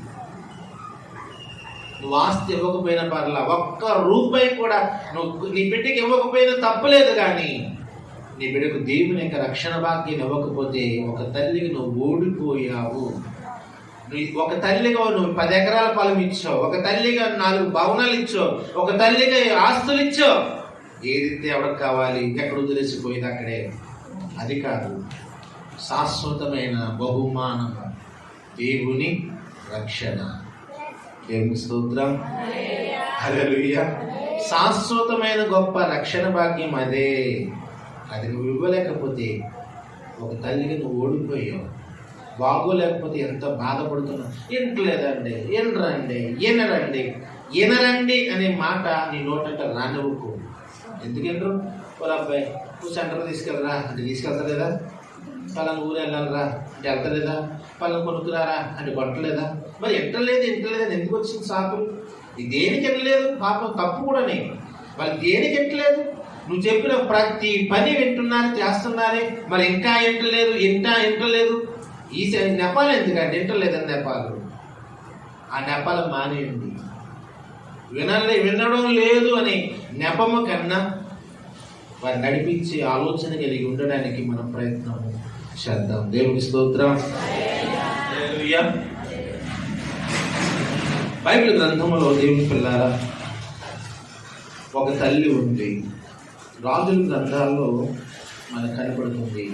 నువ్వు ఆస్తి ఇవ్వకపోయినా పర్లా, ఒక్క రూపాయి కూడా నువ్వు నీ బిడ్డకి ఇవ్వకపోయినా తప్పులేదు. కానీ నీ బిడ్డకు దేవుని యొక్క రక్షణ భాగ్యం ఇవ్వకపోతే ఒక తల్లికి నువ్వు ఓడిపోయావు. ఒక తల్లిగా నువ్వు 10 ఎకరాల పొలం ఇచ్చావు, ఒక తల్లిగా 4 భవనాలు ఇచ్చావు, ఒక తల్లిగా ఆస్తులు ఇచ్చావు. ఏదైతే ఎవరికి కావాలి, ఎక్కడ వదిలేసిపోయింది అక్కడే. అది కాదు, శాశ్వతమైన బహుమానం దేవుని రక్షణ. దేవుని స్తోత్రం, హల్లెలూయా. శాశ్వతమైన గొప్ప రక్షణ భాగ్యం అదే. అది నువ్వు ఇవ్వలేకపోతే ఒక తల్లికి నువ్వు ఓడిపోయావు. బాగోలేకపోతే ఎంత బాధపడుతున్నావు. ఇంట్లేదండి, ఎనరండి అనే మాట నీ నోటంటే రానివ్వకు. ఎందుకు వినరు? వాళ్ళ అబ్బాయి నువ్వు సెంటర్ తీసుకెళ్ళరా అంటే తీసుకెళ్తలేదా? పలానా ఊరు వెళ్ళాలరా అంటే వెళ్తలేదా? పలానా కొనుక్కురారా అంటే కొట్టలేదా? మరి ఎంటలేదు అని ఎందుకు వచ్చింది సాకులు? దేనికి వెళ్ళలేదు? పాపం తప్పు కూడానే. వాళ్ళు దేనికి ఎంటలేదు? నువ్వు చెప్పిన ప్రతి పని వింటున్నారు, చేస్తున్నారే. మరి ఇంకా ఎంటలేదు. ఈ నెపాలు ఎందుకంటే ఎంటలేదని నెపాలు. ఆ నెపాలు మానేయండి. వినడం లేదు అని నెపము కన్నా వారిని నడిపించి ఆలోచన కలిగి ఉండడానికి మనం ప్రయత్నం చేద్దాం. దేవుని స్తోత్రం, హల్లెలూయా. బైబిల్ గ్రంథంలో దేవుని పిల్లారా ఒక తల్లి ఉంది. రాజుల గ్రంథాల్లో మనకు కనపడుతుంది.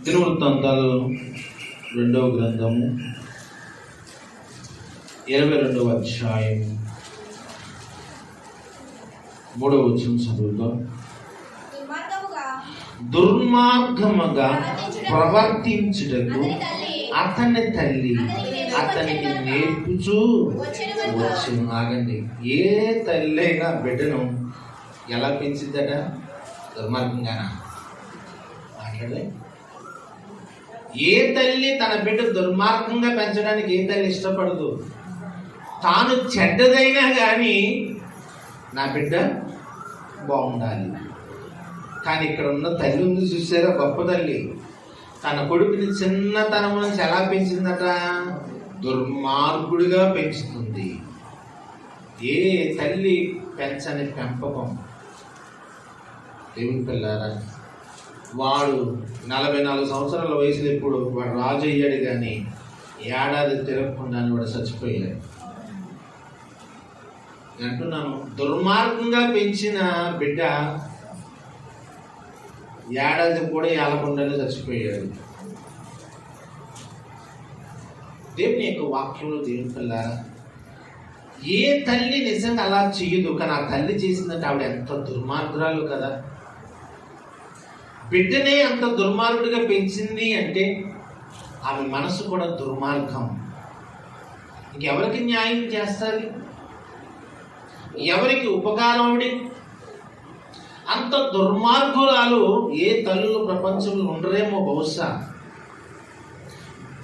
దినవృత్తాంతాలు 2వ గ్రంథము 22వ అధ్యాయం 3వ వచనం చదువుతాం. దుర్మార్గముగా ప్రవర్తించుటకు అతని తల్లి అతనికి నేర్పుచూ వచ్చును. ఆగండి, ఏ తల్లి అయినా బిడ్డను ఎలా పెంచిద్దట? దుర్మార్గంగానా? మాట్లాడలే. ఏ తల్లి తన బిడ్డ దుర్మార్గంగా పెంచడానికి ఏ తల్లి ఇష్టపడదు. తాను చెడ్డదైనా కానీ నా బిడ్డ బాగుండాలి. కానీ ఇక్కడ ఉన్న తల్లి ఉంది చూసారా, గొప్ప తల్లి. తన కొడుకుని చిన్నతనం నుంచి ఎలా పెంచిందట? దుర్మార్గుడిగా పెంచుతుంది. ఏ తల్లి పెంచని పెంపకం దేవుని పిల్లారా, వాడు 44 సంవత్సరాల వయసులో ఇప్పుడు వాడు రాజు అయ్యాడు, కానీ ఏడాది తిరగకుండానే వాడు చచ్చిపోయాడు. అంటున్నాను, దుర్మార్గంగా పెంచిన బిడ్డ ఏడాది కూడా ఏలకుండానే చచ్చిపోయాడు. దేవుని యొక్క వాక్యంలో దేవుని పిల్లారా, ఏ తల్లి నిజంగా అలా చెయ్యదు, కానీ ఆ తల్లి చేసిందంటే ఆవిడ ఎంత దుర్మార్గురాలు కదా. బిడ్డనే అంత దుర్మార్గుడిగా పెంచింది అంటే ఆమె మనసు కూడా దుర్మార్గం. ఇంకెవరికి న్యాయం చేస్తుంది? ఎవరికి ఉపకారం ఆవిడ? అంత దుర్మార్గురాలు ఏ తల్లులు ప్రపంచంలో ఉండరేమో బహుశా.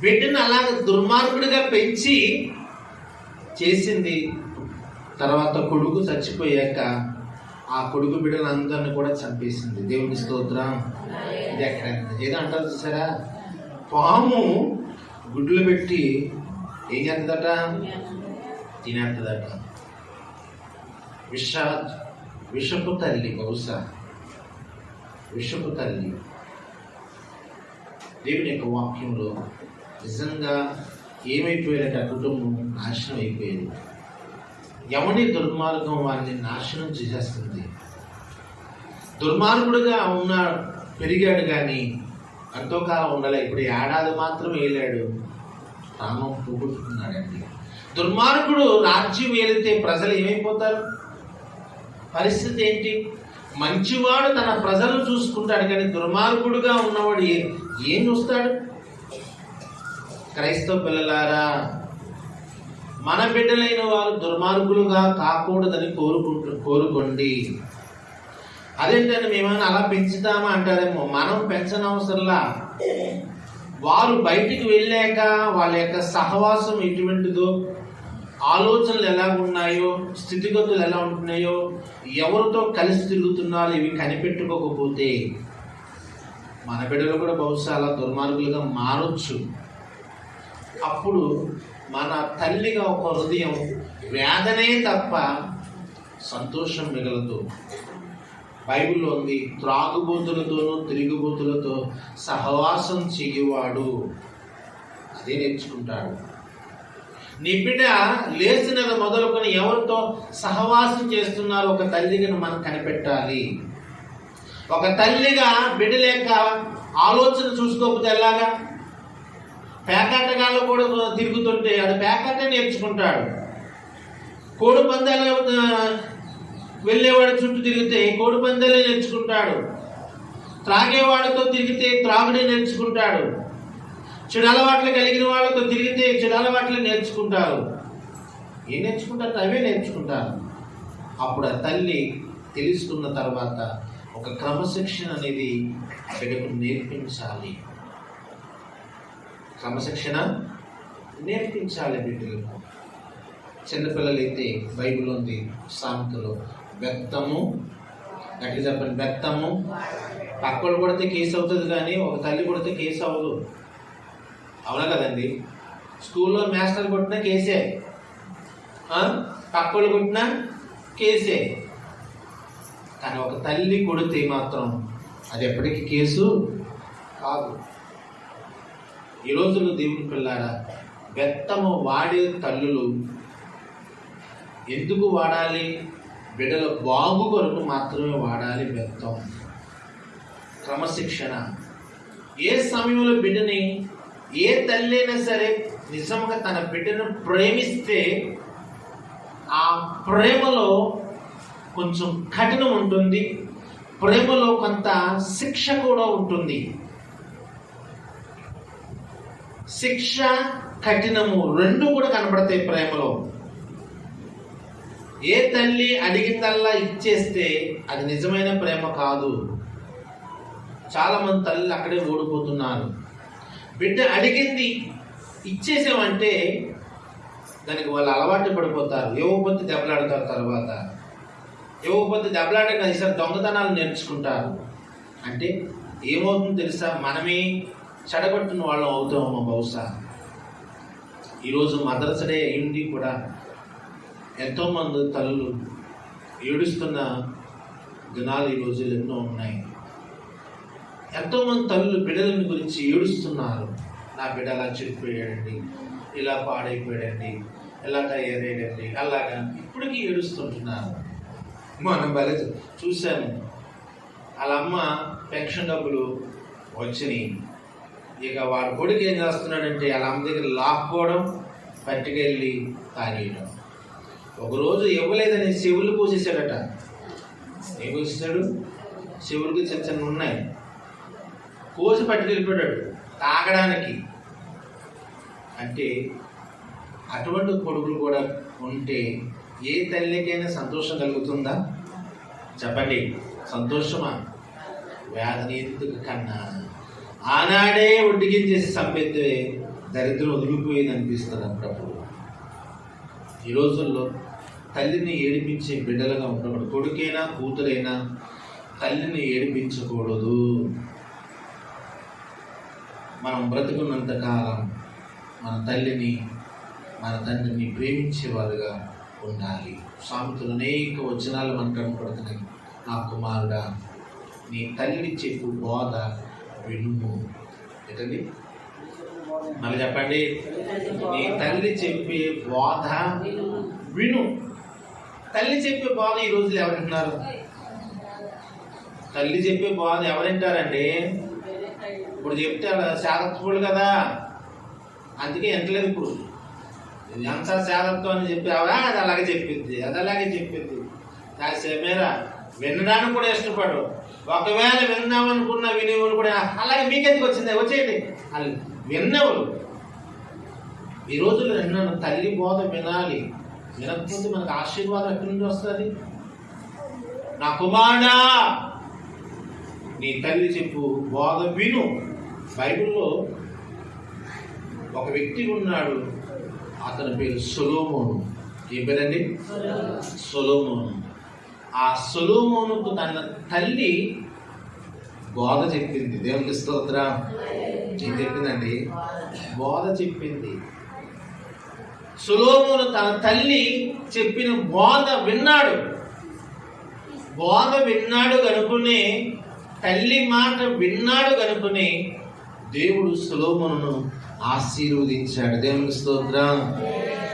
బిడ్డను అలాగ దుర్మార్గుడిగా పెంచి చేసింది. తర్వాత కొడుకు చచ్చిపోయాక ఆ కొడుకు బిడ్డను అందరిని కూడా చంపేసింది. దేవుని స్తోత్రం. ఇది ఎక్కడ ఏదో అంటారు చూసారా, పాము గుడ్లు పెట్టి ఏం చేస్తుందట? తినేస్తుందట. విషపు తల్లి, బహుశా విషపు తల్లి. దేవుని యొక్క వాక్యంలో నిజంగా ఏమైపోయారంటే ఆ కుటుంబం నాశనం అయిపోయింది. ఎవరి దుర్మార్గం వారిని నాశనం చేసేస్తుంది. దుర్మార్గుడుగా పెరిగాడు కానీ ఎంతో కాలం ఉండలే. ఇప్పుడు ఏడాది మాత్రం వేలాడు, ప్రాణం పోగొట్టుకున్నాడండి. దుర్మార్గుడు రాజ్యం ఏలితే ప్రజలు ఏమైపోతారు? పరిస్థితి ఏంటి? మంచివాడు తన ప్రజలను చూసుకుంటాడు, కానీ దుర్మార్గుడుగా ఉన్నవాడు ఏం చూస్తాడు? క్రైస్తవ పిల్లలారా, మన బిడ్డలైన వారు దుర్మార్గులుగా కాకూడదని కోరుకోండి. అదేంటంటే మేమైనా అలా పెంచుతామా అంటారేమో. మనం పెంచనవసరంలా. వారు బయటికి వెళ్ళాక వాళ్ళ యొక్క సహవాసం ఎటువంటిదో, ఆలోచనలు ఎలా ఉన్నాయో, స్థితిగతులు ఎలా ఉంటున్నాయో, ఎవరితో కలిసి తిరుగుతున్నారో ఇవి కనిపెట్టుకోకపోతే మన బిడ్డలు కూడా బహుశా అలా దుర్మార్గులుగా మారొచ్చు. అప్పుడు మన తల్లిగా ఒక హృదయం వేదనే తప్ప సంతోషం మిగలదు. బైబిల్లో ఉంది, త్రాగుబోతులతోనూ తిరుగుబోతులతో సహవాసం చెయ్యవాడు అదే నేర్చుకుంటాడు. నీ బిడ్డ లేచినది మొదలుకొని ఎవరితో సహవాసం చేస్తున్నారో ఒక తల్లిగా మనం కనిపెట్టాలి. ఒక తల్లిగా బిడ్డ లేక ఆలోచన చూసుకోకపోతే ఎలాగా? పేకాటగాళ్ళు కూడా తిరుగుతుంటే అది పేకాటే నేర్చుకుంటాడు. కోడి పందాలు వెళ్ళేవాడు చుట్టూ తిరిగితే కోడి పందాలే నేర్చుకుంటాడు. త్రాగేవాడితో తిరిగితే త్రాగుడే నేర్చుకుంటాడు. చెడు అలవాట్లు కలిగిన వాళ్ళతో తిరిగితే చెడు అలవాట్లు నేర్చుకుంటారు. ఏం నేర్చుకుంటారు? అవే నేర్చుకుంటారు. అప్పుడు ఆ తల్లి తెలుసుకున్న తర్వాత ఒక క్రమశిక్షణ అనేది బిడ్డకు నేర్పించాలి. క్రమశిక్షణ నేర్పించాలి బిడ్డలకు. చిన్నపిల్లలైతే బైబిల్ ఉంది, సామెతలో బెత్తము, గట్టి చెప్పండి, బెత్తము. పక్కడు కొడితే కేసు అవుతుంది, కానీ ఒక తల్లి కొడితే కేసు అవ్వదు. అవునా కదండి? స్కూల్లో మాస్టర్ కొట్టినా కేసే, పక్కడు కొట్టినా కేసే. కానీ ఒక తల్లి కొడితే మాత్రం అది ఎప్పటికీ కేసు కాదు. ఈ రోజుల్లో దేవుని పిల్లారా, బెత్తము వాడే తల్లులు ఎందుకు వాడాలి? బిడ్డల బాగు కొరకు మాత్రమే వాడాలి బెత్తం. క్రమశిక్షణ. ఏ సమయంలో బిడ్డని, ఏ తల్లి అయినా సరే నిజంగా తన బిడ్డను ప్రేమిస్తే ఆ ప్రేమలో కొంచెం కఠినం ఉంటుంది, ప్రేమలో కొంత శిక్ష కూడా ఉంటుంది. శిక్ష, కఠినము రెండు కూడా కనబడతాయి ప్రేమలో. ఏ తల్లి అడిగిందల్లా ఇచ్చేస్తే అది నిజమైన ప్రేమ కాదు. చాలా మంది తల్లి అక్కడే ఓడిపోతున్నారు. బిడ్డ అడిగింది ఇచ్చేసామంటే దానికి వాళ్ళు అలవాటు పడిపోతారు. ఇవ్వకపోతే దెబ్బలాడతారు. తర్వాత ఇవ్వకపోతే దెబ్బలాడక ఈసారి దొంగతనాలు నేర్చుకుంటారు. అంటే ఏమవుతుందో తెలుసా? మనమే చెడగొట్టిన వాళ్ళం అవుతామో బహుశా. ఈరోజు మదర్స్ డే అయింది కూడా ఎంతోమంది తల్లులు ఏడుస్తున్న దినాలు ఈ రోజులు ఎన్నో ఉన్నాయి. ఎంతోమంది తల్లులు బిడ్డలని గురించి ఏడుస్తున్నారు. నా బిడ్డ అలా చెడిపోయాడండి, ఇలా పాడైపోయాడండి, ఇలా తయారయ్యాడండి, అలాగా ఇప్పటికీ ఏడుస్తుంటున్నారు. మనం బలి చూశాను, వాళ్ళ అమ్మ పెన్షన్ డబ్బులు వచ్చినాయి. ఇక వాడు కొడుకు ఏం చేస్తున్నాడంటే వాళ్ళ అమ్మ దగ్గర లాక్కోవడం, పట్టుకెళ్ళి తాగేయడం. ఒకరోజు ఇవ్వలేదని చెవులు కోసేసాడట. ఏం కోసేసాడు? చెవులకి చిన్న చిన్న ఉన్నాయి, కోసి పట్టుకెళ్ళిపోయాడు తాగడానికి. అంటే అటువంటి కొడుకులు కూడా ఉంటే ఏ తల్లికైనా సంతోషం కలుగుతుందా? చెప్పండి, సంతోషమా? వేదన ఎందుకు కన్నా ఆనాడే ఒడ్డిగించేసి చంపేస్తే దరిద్రం వదిలిపోయేది అనిపిస్తుంది అప్పుడప్పుడు. ఈ రోజుల్లో తల్లిని ఏడిపించే బిడ్డలుగా ఉండకూడదు. కొడుకైనా కూతురైనా తల్లిని ఏడిపించకూడదు. మనం బ్రతుకున్నంత కాలం మన తల్లిని మన తండ్రిని ప్రేమించేవారుగా ఉండాలి. సామెతలు అనేక వచనాలు మనకు కనపడుతున్నాయి. నా కుమారుడా, నీ తల్లి చెప్పు బోధ వినుము. ఏంటండి? మళ్ళీ చెప్పండి. నీ తల్లి చెప్పే బోధ విను. తల్లి చెప్పే బోధ ఈ రోజులు ఎవరు వింటున్నారు? తల్లి చెప్పే బోధ ఎవరు వింటారండి? ఇప్పుడు చెప్తే శాదత్తుడు కదా, అందుకే ఎంతలేదు. ఇప్పుడు ఎంత శాదత్వం అని చెప్పావా, అది అలాగే చెప్పిద్ది, అది అలాగే చెప్పిద్ది. నా సమేరా వినడానికి కూడా ఇష్టపడు. ఒకవేళ విందామనుకున్న వినేవాళ్ళు కూడా అలాగే మీకెందుకు వచ్చింది, వచ్చేయండి అని విన్నవాళ్ళు. ఈ రోజుల్లో విన్నాను, తల్లి బోధ వినాలి. వినకపోతే మనకు ఆశీర్వాదం ఎక్కడి నుంచి వస్తుంది? నా కుమారుడా, నీ తల్లి చెప్పు బోధ విను. బైబిల్లో ఒక వ్యక్తి ఉన్నాడు, అతని పేరు సొలొమోను. ఏ పేరండి? సొలొమోను. ఆ సొలొమోనుకు తన తల్లి బోధ చెప్పింది. దేవునికి స్తోత్రం. ఏం చెప్పిందండి? బోధ చెప్పింది. సొలొమోను తన తల్లి చెప్పిన బోధ విన్నాడు. బోధ విన్నాడు కనుకునే, తల్లి మాట విన్నాడు కనుకునే దేవుడు సొలొమోనును ఆశీర్వదించాడు. దేవునికి స్తోత్రం.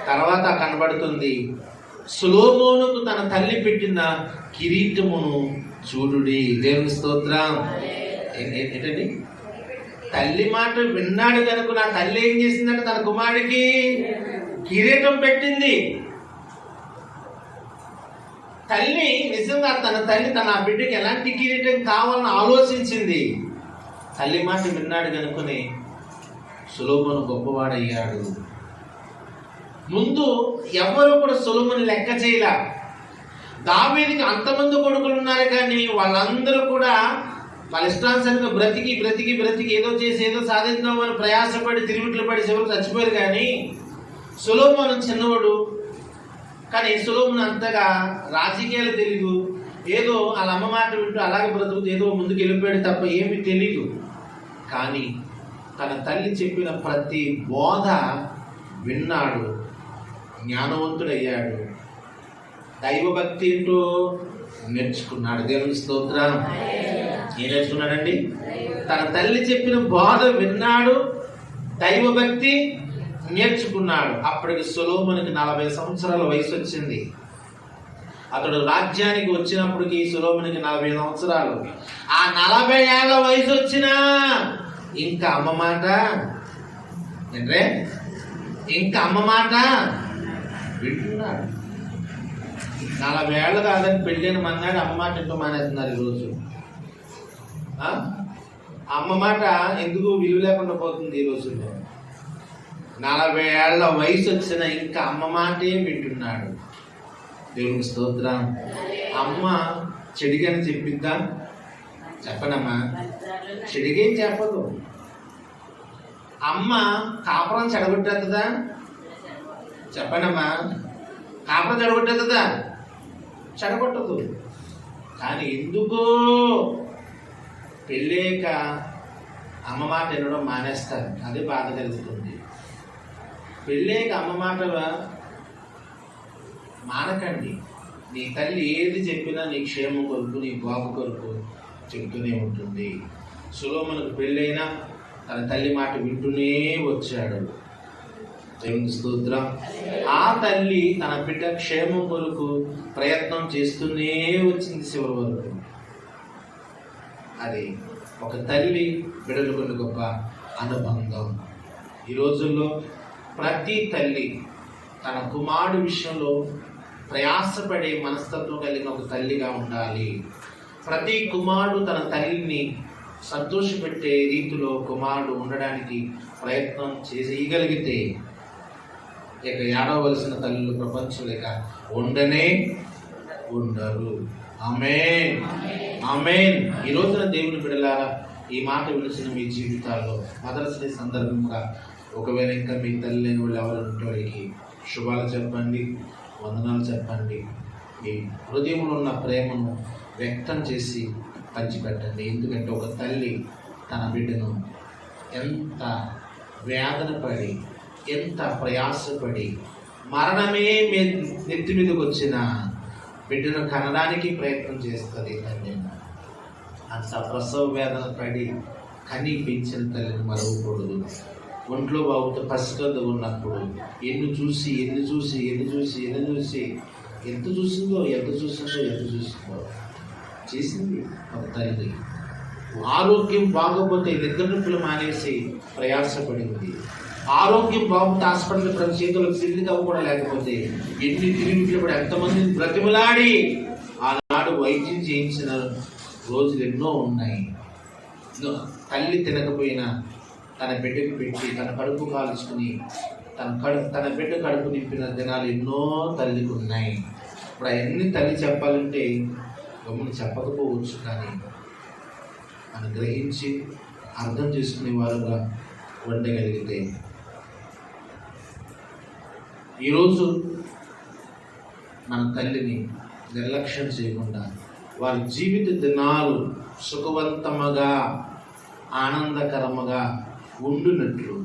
తర్వాత కనబడుతుంది, సొలొమోనుకు తన తల్లి పెట్టిన కిరీటమును చూడుడి. దేవునికి స్తోత్రం. ఏంటండి? తల్లి మాట విన్నాడు కనుక నా తల్లి ఏం చేసిందంటే తన కుమారుడికి కిరీటం పెట్టింది. తల్లి నిజంగా తన తల్లి తన బిడ్డకి ఎలాంటి కిరీటం కావాలని ఆలోచించింది. తల్లి మాట విన్నాడు కనుకొని సొలొమోను గొప్పవాడయ్యాడు. ముందు ఎవరు కూడా సొలొమోను లెక్క చేయలే. దావీదుకి అంతమంది కొడుకులు ఉన్నారు, కానీ వాళ్ళందరూ కూడా వాళ్ళ ఇష్టానుసారంగా బ్రతికి బ్రతికి బ్రతికి ఏదో చేసి ఏదో సాధిద్దామని ప్రయాసపడి తిరుగుట్లు పడి చివరికి చచ్చిపోయారు. కానీ సొలొమోను చిన్నవాడు, కానీ సొలొమోను అంతగా రాజకీయాలు తెలియదు. ఏదో వాళ్ళ అమ్మ మాట వింటూ అలాగే బ్రతుకుతూ ఏదో ముందుకు వెళ్ళిపోయాడు తప్ప ఏమీ తెలీదు. కానీ తన తల్లి చెప్పిన ప్రతి బోధ విన్నాడు, జ్ఞానవంతుడయ్యాడు, దైవభక్తి ఏంటో నేర్చుకున్నాడు. దేవుని స్తోత్రం. ఏం నేర్చుకున్నాడండి? తన తల్లి చెప్పిన బోధ విన్నాడు, దైవభక్తి నేర్చుకున్నాడు. అప్పటికి సొలొమోనుకి 40 సంవత్సరాల వయసు వచ్చింది. అతడు రాజ్యానికి వచ్చినప్పటికి సొలొమోనుకి 40 సంవత్సరాలు. ఆ 40 ఏళ్ల వయసు వచ్చినా ఇంకా అమ్మ మాట ఏంట్రే, ఇంకా అమ్మ మాట వింటున్నాడు. 40 ఏళ్ళు కాదని పెళ్ళైన మన్నాడు అమ్మ మాట ఎంతో మానేస్తున్నారు ఈరోజు. అమ్మ మాట ఎందుకు విలువ లేకుండా పోతుంది ఈ రోజుల్లో. 40 ఏళ్ల వయసు వచ్చిన ఇంకా అమ్మ మాటే వింటున్నాడు. దేవునికి స్తోత్రం. అమ్మ చెడిగని చెప్పిద్దా? చెప్పనమ్మా, చెడిగేం చెప్పదు. అమ్మ కాపురం చెడగొట్టేస్తుందా? చెప్పనమ్మా, కాపురం చెడగొట్టేస్తుందా? చెడగొట్టదు. కానీ ఎందుకో పెళ్ళాక అమ్మ మాట వినడం మానేస్తారు. అదే బాధ కలుగుతుంది. పెళ్ళాక అమ్మ మాట మానకండి. నీ తల్లి ఏది చెప్పినా నీ క్షేమం కొరకు, నీ బాబు కొరకు చెప్తూనే ఉంటుంది. సొలొమోనుకు పెళ్ళైనా తన తల్లి మాట వింటూనే వచ్చాడు. దేవుని స్తోత్రం. ఆ తల్లి తన బిడ్డ క్షేమం కొరకు ప్రయత్నం చేస్తూనే వచ్చింది చివరి వరకు. అది ఒక తల్లి బిడ్డలకు గొప్ప అనుబంధం. ఈ రోజుల్లో ప్రతి తల్లి తన కుమారుడి విషయంలో ప్రయాసపడే మనస్తత్వం కలిగిన ఒక తల్లిగా ఉండాలి. ప్రతి కుమారుడు తన తల్లిని సంతోషపెట్టే రీతిలో కుమారుడు ఉండడానికి ప్రయత్నం చేయగలిగితే ఇక ఏడవలసిన తల్లులు ప్రపంచం లేక ఉండనే ఉండరు. ఆమేన్, ఆమేన్. ఈ రోజున దేవుని బిడ్డలారా, ఈ మాట వినిసిన మీ జీవితాల్లో మదర్స్ డే సందర్భంగా ఒకవేళ ఇంకా మీ తల్లి లేని వాళ్ళు ఎవరు ఉంటే వారికి శుభాలు చెప్పండి, వందనాలు చెప్పండి. మీ హృదయంలో ఉన్న ప్రేమను వ్యక్తం చేసి పంచిపెట్టండి. ఎందుకంటే ఒక తల్లి తన బిడ్డను ఎంత వేదన పడి, ఎంత ప్రయాసపడి, మరణమే నెత్తి మీదకి వచ్చిన బిడ్డను కనడానికి ప్రయత్నం చేస్తుంది తల్లి. అంత ప్రసవ వేదన పడి కని పెంచిన తల్లిని మరవకూడదు. ఒంట్లో బాబుతో పసికందు ఉన్నప్పుడు ఎన్ని చూసి ఎంత చూసిందో చేసింది ఒక తల్లి. ఆరోగ్యం బాగోపోతే నిద్ర నొప్పులు మానేసి ప్రయాసపడింది. ఆరోగ్యం బాగుంటే హాస్పిటల్ ప్రతి చేతులకు సిల్లిగా కూడా లేకపోతే ఎన్ని తిరిగి కూడా ఎంతమందిని బ్రతిమలాడి ఆనాడు వైద్యం చేయించిన రోజులు ఎన్నో ఉన్నాయి. తల్లి తినకపోయినా తన బిడ్డకి పెట్టి తన కడుపు కాల్చుకుని తన బిడ్డ కడుపు నింపిన దినాలు ఎన్నో తల్లికి ఉన్నాయి. ఇప్పుడు అవన్నీ తల్లి చెప్పాలంటే గమ్ముని చెప్పకపోవచ్చు, కానీ మనం గ్రహించి అర్థం చేసుకునే వారుగా ఉండగలిగితే ఈరోజు మన తల్లిని నిర్లక్ష్యం చేయకుండా వారి జీవిత దినాలు సుఖవంతముగా ఆనందకరముగా ఉండునట్లు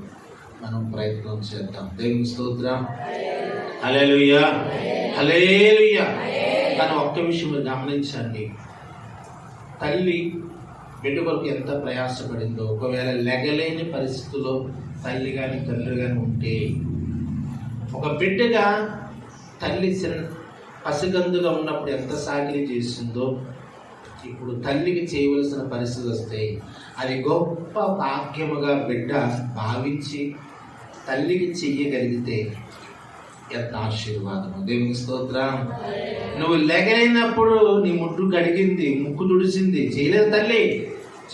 మనం ప్రయత్నం చేద్దాం. దేవుని స్తోత్రం. హల్లెలూయా, హల్లెలూయా. కానీ ఒక్క విషయం గమనించండి, తల్లి బిడ్డ కొరకు ఎంత ప్రయాసపడిందో. ఒకవేళ లెగలేని పరిస్థితుల్లో తల్లి కానీ తండ్రి కానీ ఉంటే, ఒక బిడ్డగా తల్లి పసిగందుగా ఉన్నప్పుడు ఎంత సాకిరీ చేసిందో ఇప్పుడు తల్లికి చేయవలసిన పరిస్థితి వస్తే అది గొప్ప భాగ్యముగా బిడ్డ భావించి తల్లికి చెయ్యగలిగితే ఎంత ఆశీర్వాదము. దేవుని స్తోత్రం. నువ్వు లెగలేనప్పుడు నీ ముడ్డు కడిగింది, ముక్కు తుడిచింది, చేయలేదు తల్లి,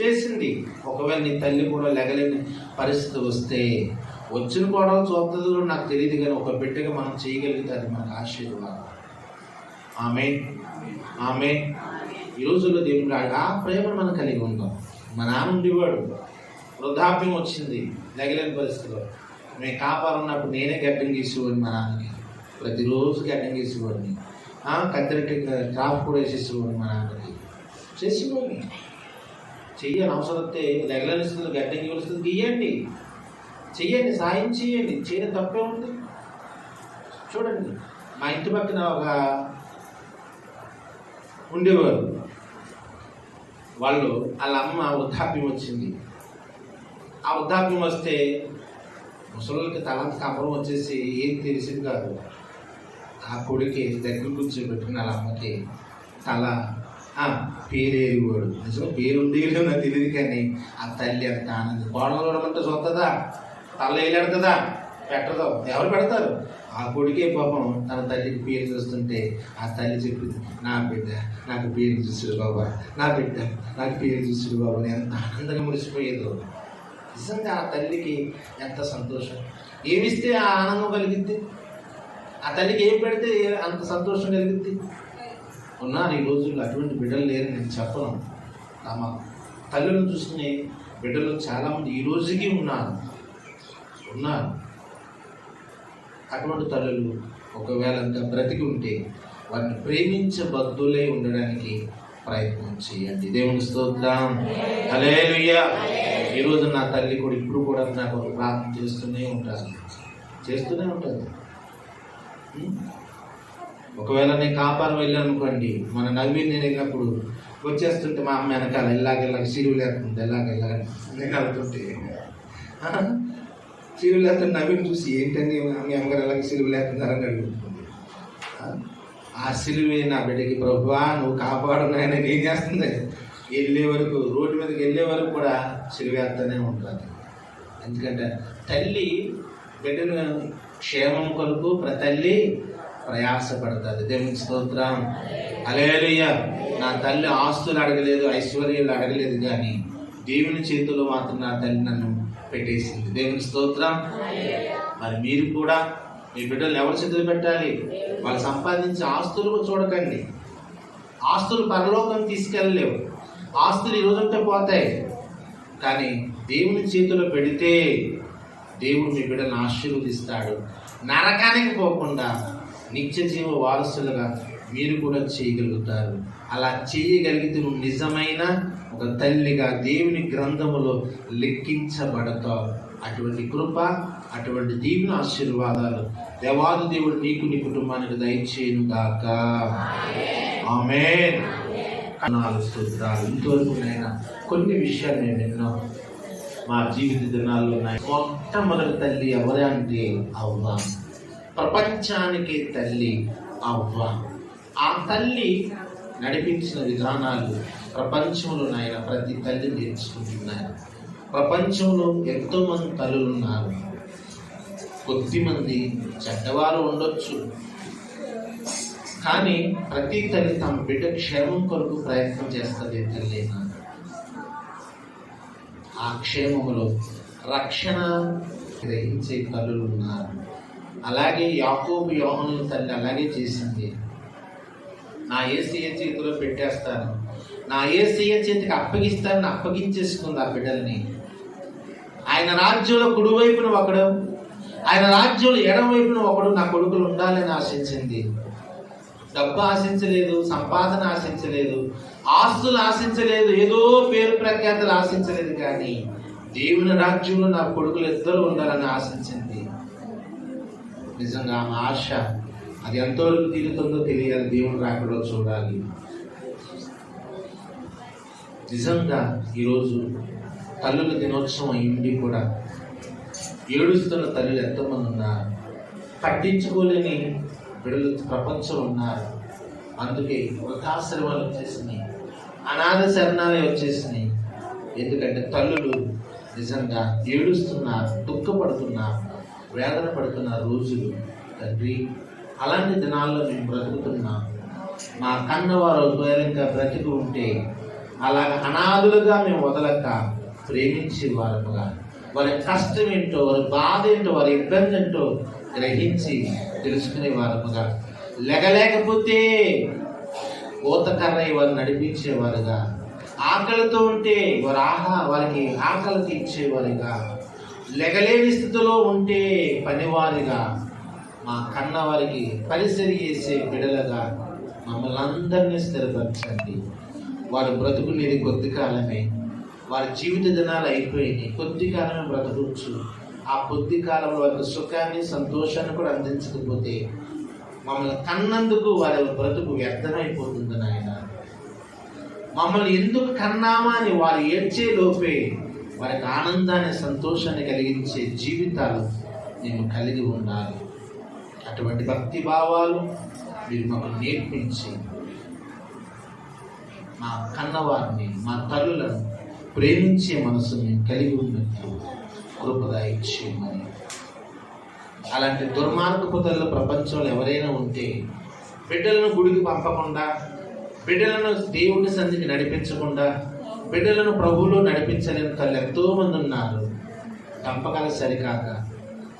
చేసింది. ఒకవేళ నీ తల్లి కూడా లెగలేని పరిస్థితి వస్తే వచ్చిన కూడా చూస్తుందో నాకు తెలియదు, కానీ ఒక బిడ్డగా మనం చేయగలిగితే అది మనకు ఆశీర్వాదం. ఆమేన్, ఆమేన్. ఈ రోజుల్లో దేవుడు ఆ ప్రేమను మనం కలిగి ఉంటాం. మా నాన్న ఉండేవాడు, వృద్ధాప్యం వచ్చింది, లెగలేని పరిస్థితిలో. మేము కాపాలు ఉన్నప్పుడు నేనే గడ్డం గీసేవాడిని మా నాన్నకి, ప్రతిరోజు గడ్డం గీసేవాడిని. కత్తిరెట్టి క్రాఫ్ కూడా వేసేసేవాడిని మా నాన్నకి, చేసేవాడిని. చెయ్యాలి, అవసరం వస్తే లెగలేని స్థితిలో గడ్డం గీయవలసింది గీయండి, చెయ్యండి, సాయం చేయండి, చేయడం తప్పే ఉంది. చూడండి, మా ఇంటి పక్కన ఒక ఉండేవారు, వాళ్ళ అమ్మ వృద్ధాప్యం వచ్చింది. ఆ వృద్ధాప్యం వస్తే ముసలికి తలంత కమరం వచ్చేసి ఏం తెలిసింది కాదు. ఆ కొడుకి దగ్గర కూర్చోబెట్టుకుని వాళ్ళ అమ్మకి తల పేరేరివాడు. నిజంగా పేరు ఉండేదో నాకు తెలియదు, కానీ ఆ తల్లి అంత ఆనందం. కోడలు చూడమంటే చూస్తుందా, తల వేలాడుతుందా, పెట్టదు, ఎవరు పెడతారు? ఆ కొడుకే పాపం తన తల్లికి పేరు చూస్తుంటే ఆ తల్లి చెప్పింది, నా బిడ్డ నాకు పేరు చూసాడు బాబా, నా బిడ్డ నాకు పేరు చూసాడు బాబా. ఎంత ఆనందంగా మురిసిపోయేదో. నిజంగా ఆ తల్లికి ఎంత సంతోషం. ఏమిస్తే ఆ ఆనందం కలిగిద్ది, ఆ తల్లికి ఏం పెడితే అంత సంతోషం కలిగిద్ది. ఉన్నారు ఈ రోజుల్లో అటువంటి బిడ్డలు లేరు నేను చెప్పను. తమ తల్లులను చూసుకునే బిడ్డలు చాలామంది ఈ రోజుకి ఉన్నారు. అటువంటి తల్లులు ఒకవేళ ఇంకా బ్రతికి ఉంటే వారిని ప్రేమించబద్దులై ఉండడానికి ప్రయత్నం చేయండి. దేవుని స్తోత్రం. హల్లెలూయా. ఈరోజు నా తల్లి కూడా ఇప్పుడు కూడా నాకు ప్రార్థన చేస్తూనే ఉంటుంది. ఒకవేళ నేను కాపారం వెళ్ళాను అనుకోండి, మన నవీన్ నేను వెళ్ళినప్పుడు వచ్చేస్తుంటే మా అమ్మ వెనకాల ఇలాగెళ్ళాక సిలువు లేకుండా ఎలాగెళ్ళాగ నేను వెళ్తుంటే సిలువు లేకుండా నవీన్ చూసి ఏంటండి మీ అమ్మగారు ఎలాగ సిలువు లేకుంటారని అడుగుతుంది. ఆ సిలువే నా బిడ్డకి ప్రభువా నువ్వు కాపాడు నాయన ఏం చేస్తుంది, వెళ్ళే వరకు రోడ్డు మీదకి వెళ్ళే వరకు కూడా సిలువేస్తూనే ఉంటుంది. ఎందుకంటే తల్లి బిడ్డను క్షేమం కొరకు తల్లి ప్రయాసపడుతుంది. దేవునికి స్తోత్రం, హల్లెలూయా. నా తల్లి ఆస్తులు అడగలేదు, ఐశ్వర్యాలు అడగలేదు, కానీ దేవుని చేతుల్లో మాత్రం నా తల్లి నన్ను పెట్టేసింది. దేవునికి స్తోత్రం. మరి మీరు కూడా మీ బిడ్డలు ఎవరి చేతులు పెట్టాలి? వాళ్ళు సంపాదించే ఆస్తులు చూడకండి. ఆస్తులు పరలోకం తీసుకెళ్ళలేవు. ఆస్తులు ఈరోజు ఉంటే పోతాయి, కానీ దేవుని చేతిలో పెడితే దేవుడు మీ బిడ్డను ఆశీర్వదిస్తాడు. నరకానికి పోకుండా నిత్య జీవ వారసులుగా మీరు కూడా చేయగలుగుతారు. అలా చేయగలిగితే నువ్వు నిజమైన ఒక తల్లిగా దేవుని గ్రంథములో లెక్కించబడతావు. అటువంటి కృప, అటువంటి దీవెన ఆశీర్వాదాలు దేవాది దేవుడు నీకు నీ కుటుంబానికి దయచేయును గాక. ఆమేన్. స్తోత్రాలు. ఇంతవరకు నైనా కొన్ని విషయాలు నేను విన్నాను మా జీవిత దినాల్లో. మొట్టమొదటి తల్లి ఎవరే అంటే అవ్వ. ప్రపంచానికి తల్లి అవ్వ. ఆ తల్లి నడిపించిన విధానాలు ప్రపంచంలో నాయన ప్రతి తల్లి నేర్చుకుంటున్నారు. ప్రపంచంలో ఎంతోమంది తల్లులు ఉన్నారు. కొద్దిమంది చెడ్డవారు ఉండొచ్చు, కానీ ప్రతి తల్లి తమ బిడ్డ క్షేమం కొరకు ప్రయత్నం చేస్తుంది. తల్లి ఆ క్షేమములో రక్షణ గ్రహించే తల్లులు ఉన్నారు. అలాగే యాకోబు యోహానుల తల్లి అలాగే చేసింది. నా యేసయ్య చేతిలో పెట్టేస్తాను, నా యేసయ్య చేతికి అప్పగిస్తానని అప్పగించేసుకుంది ఆ బిడ్డల్ని. ఆయన రాజ్యంలో కుడివైపున ఒకడు, ఆయన రాజ్యంలో ఎడమవైపున ఒకడు నా కొడుకులు ఉండాలని ఆశించింది. డబ్బు ఆశించలేదు, సంపాదన ఆశించలేదు, ఆస్తులు ఆశించలేదు, ఏదో పేరు ప్రఖ్యాతలు ఆశించలేదు, కానీ దేవుని రాజ్యంలో నా కొడుకులు ఇద్దరు ఉండాలని ఆశించింది. నిజంగా ఆమె ఆశ అది ఎంతవరకు తీరుతుందో తెలియాలి. దేవుని రాకడో చూడాలి. నిజంగా ఈరోజు తల్లుల దినోత్సవం అయింది కూడా ఏడుస్తున్న తల్లులు ఎంతోమంది ఉన్నారు. పట్టించుకోలేని బిడ్డలు ప్రపంచంలో ఉన్నారు. అందుకే వృద్ధాశ్రమాలు వచ్చేసినాయి, అనాథ శరణాలయాలు వచ్చేసినాయి. ఎందుకంటే తల్లులు నిజంగా ఏడుస్తున్నారు, దుఃఖపడుతున్నారు, వేదన పడుతున్న రోజులు. తండ్రి, అలాంటి దినాల్లో మేము బ్రతుకుతున్నాం. మా కన్నవారు ఒకవేళ ఇంకా బ్రతికి ఉంటే అలాగ అనాథులుగా మేము వదలక ప్రేమించే వారముగా, వారి కష్టం ఏంటో, వారి బాధ ఏంటో, వారి ఇబ్బంది ఏంటో గ్రహించి తెలుసుకునే వారముగా, లెగలేకపోతే కోతకర్రై వారు నడిపించేవారుగా, ఆకలితో ఉంటే వారికి ఆకలి తీర్చేవారుగా, లెగలేని స్థితిలో ఉంటే పనివారిగా, మా కన్నవారికి పరిసరి చేసే బిడలుగా మమ్మల్ని అందరినీ స్థిరపరచండి. వారు బ్రతుకునేది కొద్ది కాలమే, వారి జీవిత దినాలు అయిపోయినాయి, కొద్ది కాలమే బ్రతకవచ్చు. ఆ కొద్ది కాలంలో వారికి సుఖాన్ని, సంతోషాన్ని కూడా అందించకపోతే మమ్మల్ని కన్నందుకు వారి బ్రతుకు వ్యర్థమైపోతుంది నాయన. మమ్మల్ని ఎందుకు కన్నామా అని వారు ఏడ్చే లోపే వారికి ఆనందాన్ని, సంతోషాన్ని కలిగించే జీవితాలు మేము కలిగి ఉండాలి. అటువంటి భక్తి భావాలు మీరు మాకు నేర్పించి మా కన్నవారిని, మా తల్లులను ప్రేమించే మనసు మేము కలిగి ఉన్నట్టు కృపగా ఇచ్చేయమని. అలాంటి దుర్మార్గపు తల్లులు ప్రపంచంలో ఎవరైనా ఉంటే బిడ్డలను గుడికి పంపకుండా, బిడ్డలను దేవుడి సన్నిధికి నడిపించకుండా, బిడ్డలను ప్రభువులో నడిపించలేని తల్లి ఎంతోమంది ఉన్నారు. పంపకాలు సరికాక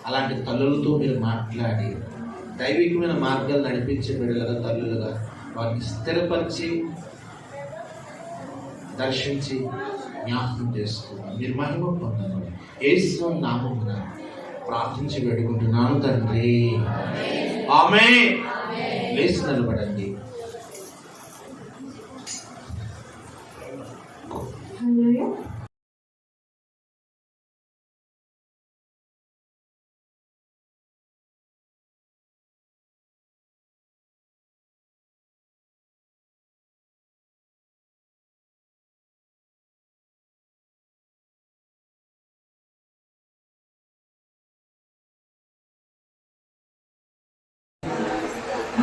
అలాంటి తల్లులతో మీరు మాట్లాడి దైవికమైన మార్గాలు నడిపించే బిడ్డలుగా, తల్లులుగా వారిని స్థిరపరిచి దర్శించి జ్ఞాపకం చేసుకున్నాను. మీరు మహిమ పొందాలి. యేసు నామమున ప్రార్థించి వేడుకుంటున్నాను తండ్రి. ఆమేన్. లేచి నిలబడండి. హల్లెలూయా.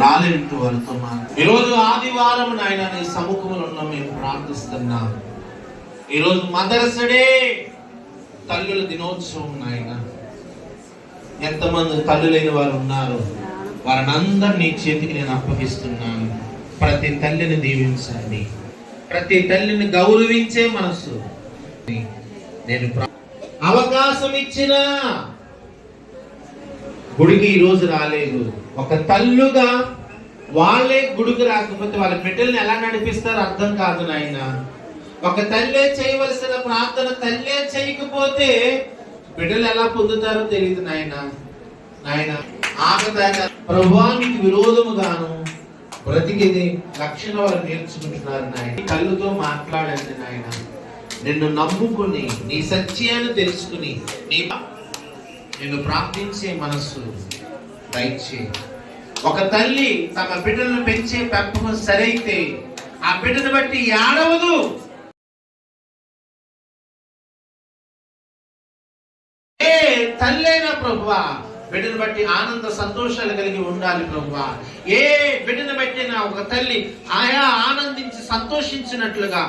రాలేంటూ వారితో ఈరోజు ఆదివారం నాయన నీ సముఖంలో ఉన్న మేము ప్రార్థిస్తున్నాం. ఈరోజు మదర్స్ డే, తల్లుల దినోత్సవం నాయన. ఎంతమంది తల్లులైన వారు ఉన్నారు, వారిని అందరినీ చేతికి నేను అప్పగిస్తున్నాను. ప్రతి తల్లిని దీవించండి, ప్రతి తల్లిని గౌరవించే మనసు. నేను అవకాశం ఇచ్చిన గుడికి ఈరోజు రాలేదు. ఒక తల్లుగా వాళ్ళే గుడికి రాకపోతే వాళ్ళ బిడ్డల్ని ఎలా నడిపిస్తారో అర్థం కాదు నాయన. ఒక తల్లే చేయవలసిన ప్రార్థన తల్లే చేయకపోతే బిడ్డలు ఎలా పొందుతారో తెలియదు నాయన. నాయన ఆగదాకా ప్రభువానికి విరోధముగాను బ్రతికిది లక్షణ వారు నేర్చుకుంటున్నారు నాయన. కళ్ళుతో మాట్లాడండి నాయన. నిన్ను నమ్ముకుని నీ సత్యాన్ని తెలుసుకుని నిన్ను ప్రార్థించే మనస్సు దయచేయి. ఒక తల్లి తమ బిడ్డలను పెంచే పెంపకం సరైతే ఆ బిడ్డను బట్టి ఏడవదు. ఏ తల్లైనా ప్రభువా బిడ్డను బట్టి ఆనంద సంతోషాలు కలిగి ఉండాలి ప్రభువా. ఏ బిడ్డను బట్టి ఒక తల్లి ఆయా ఆనందించి సంతోషించినట్లుగా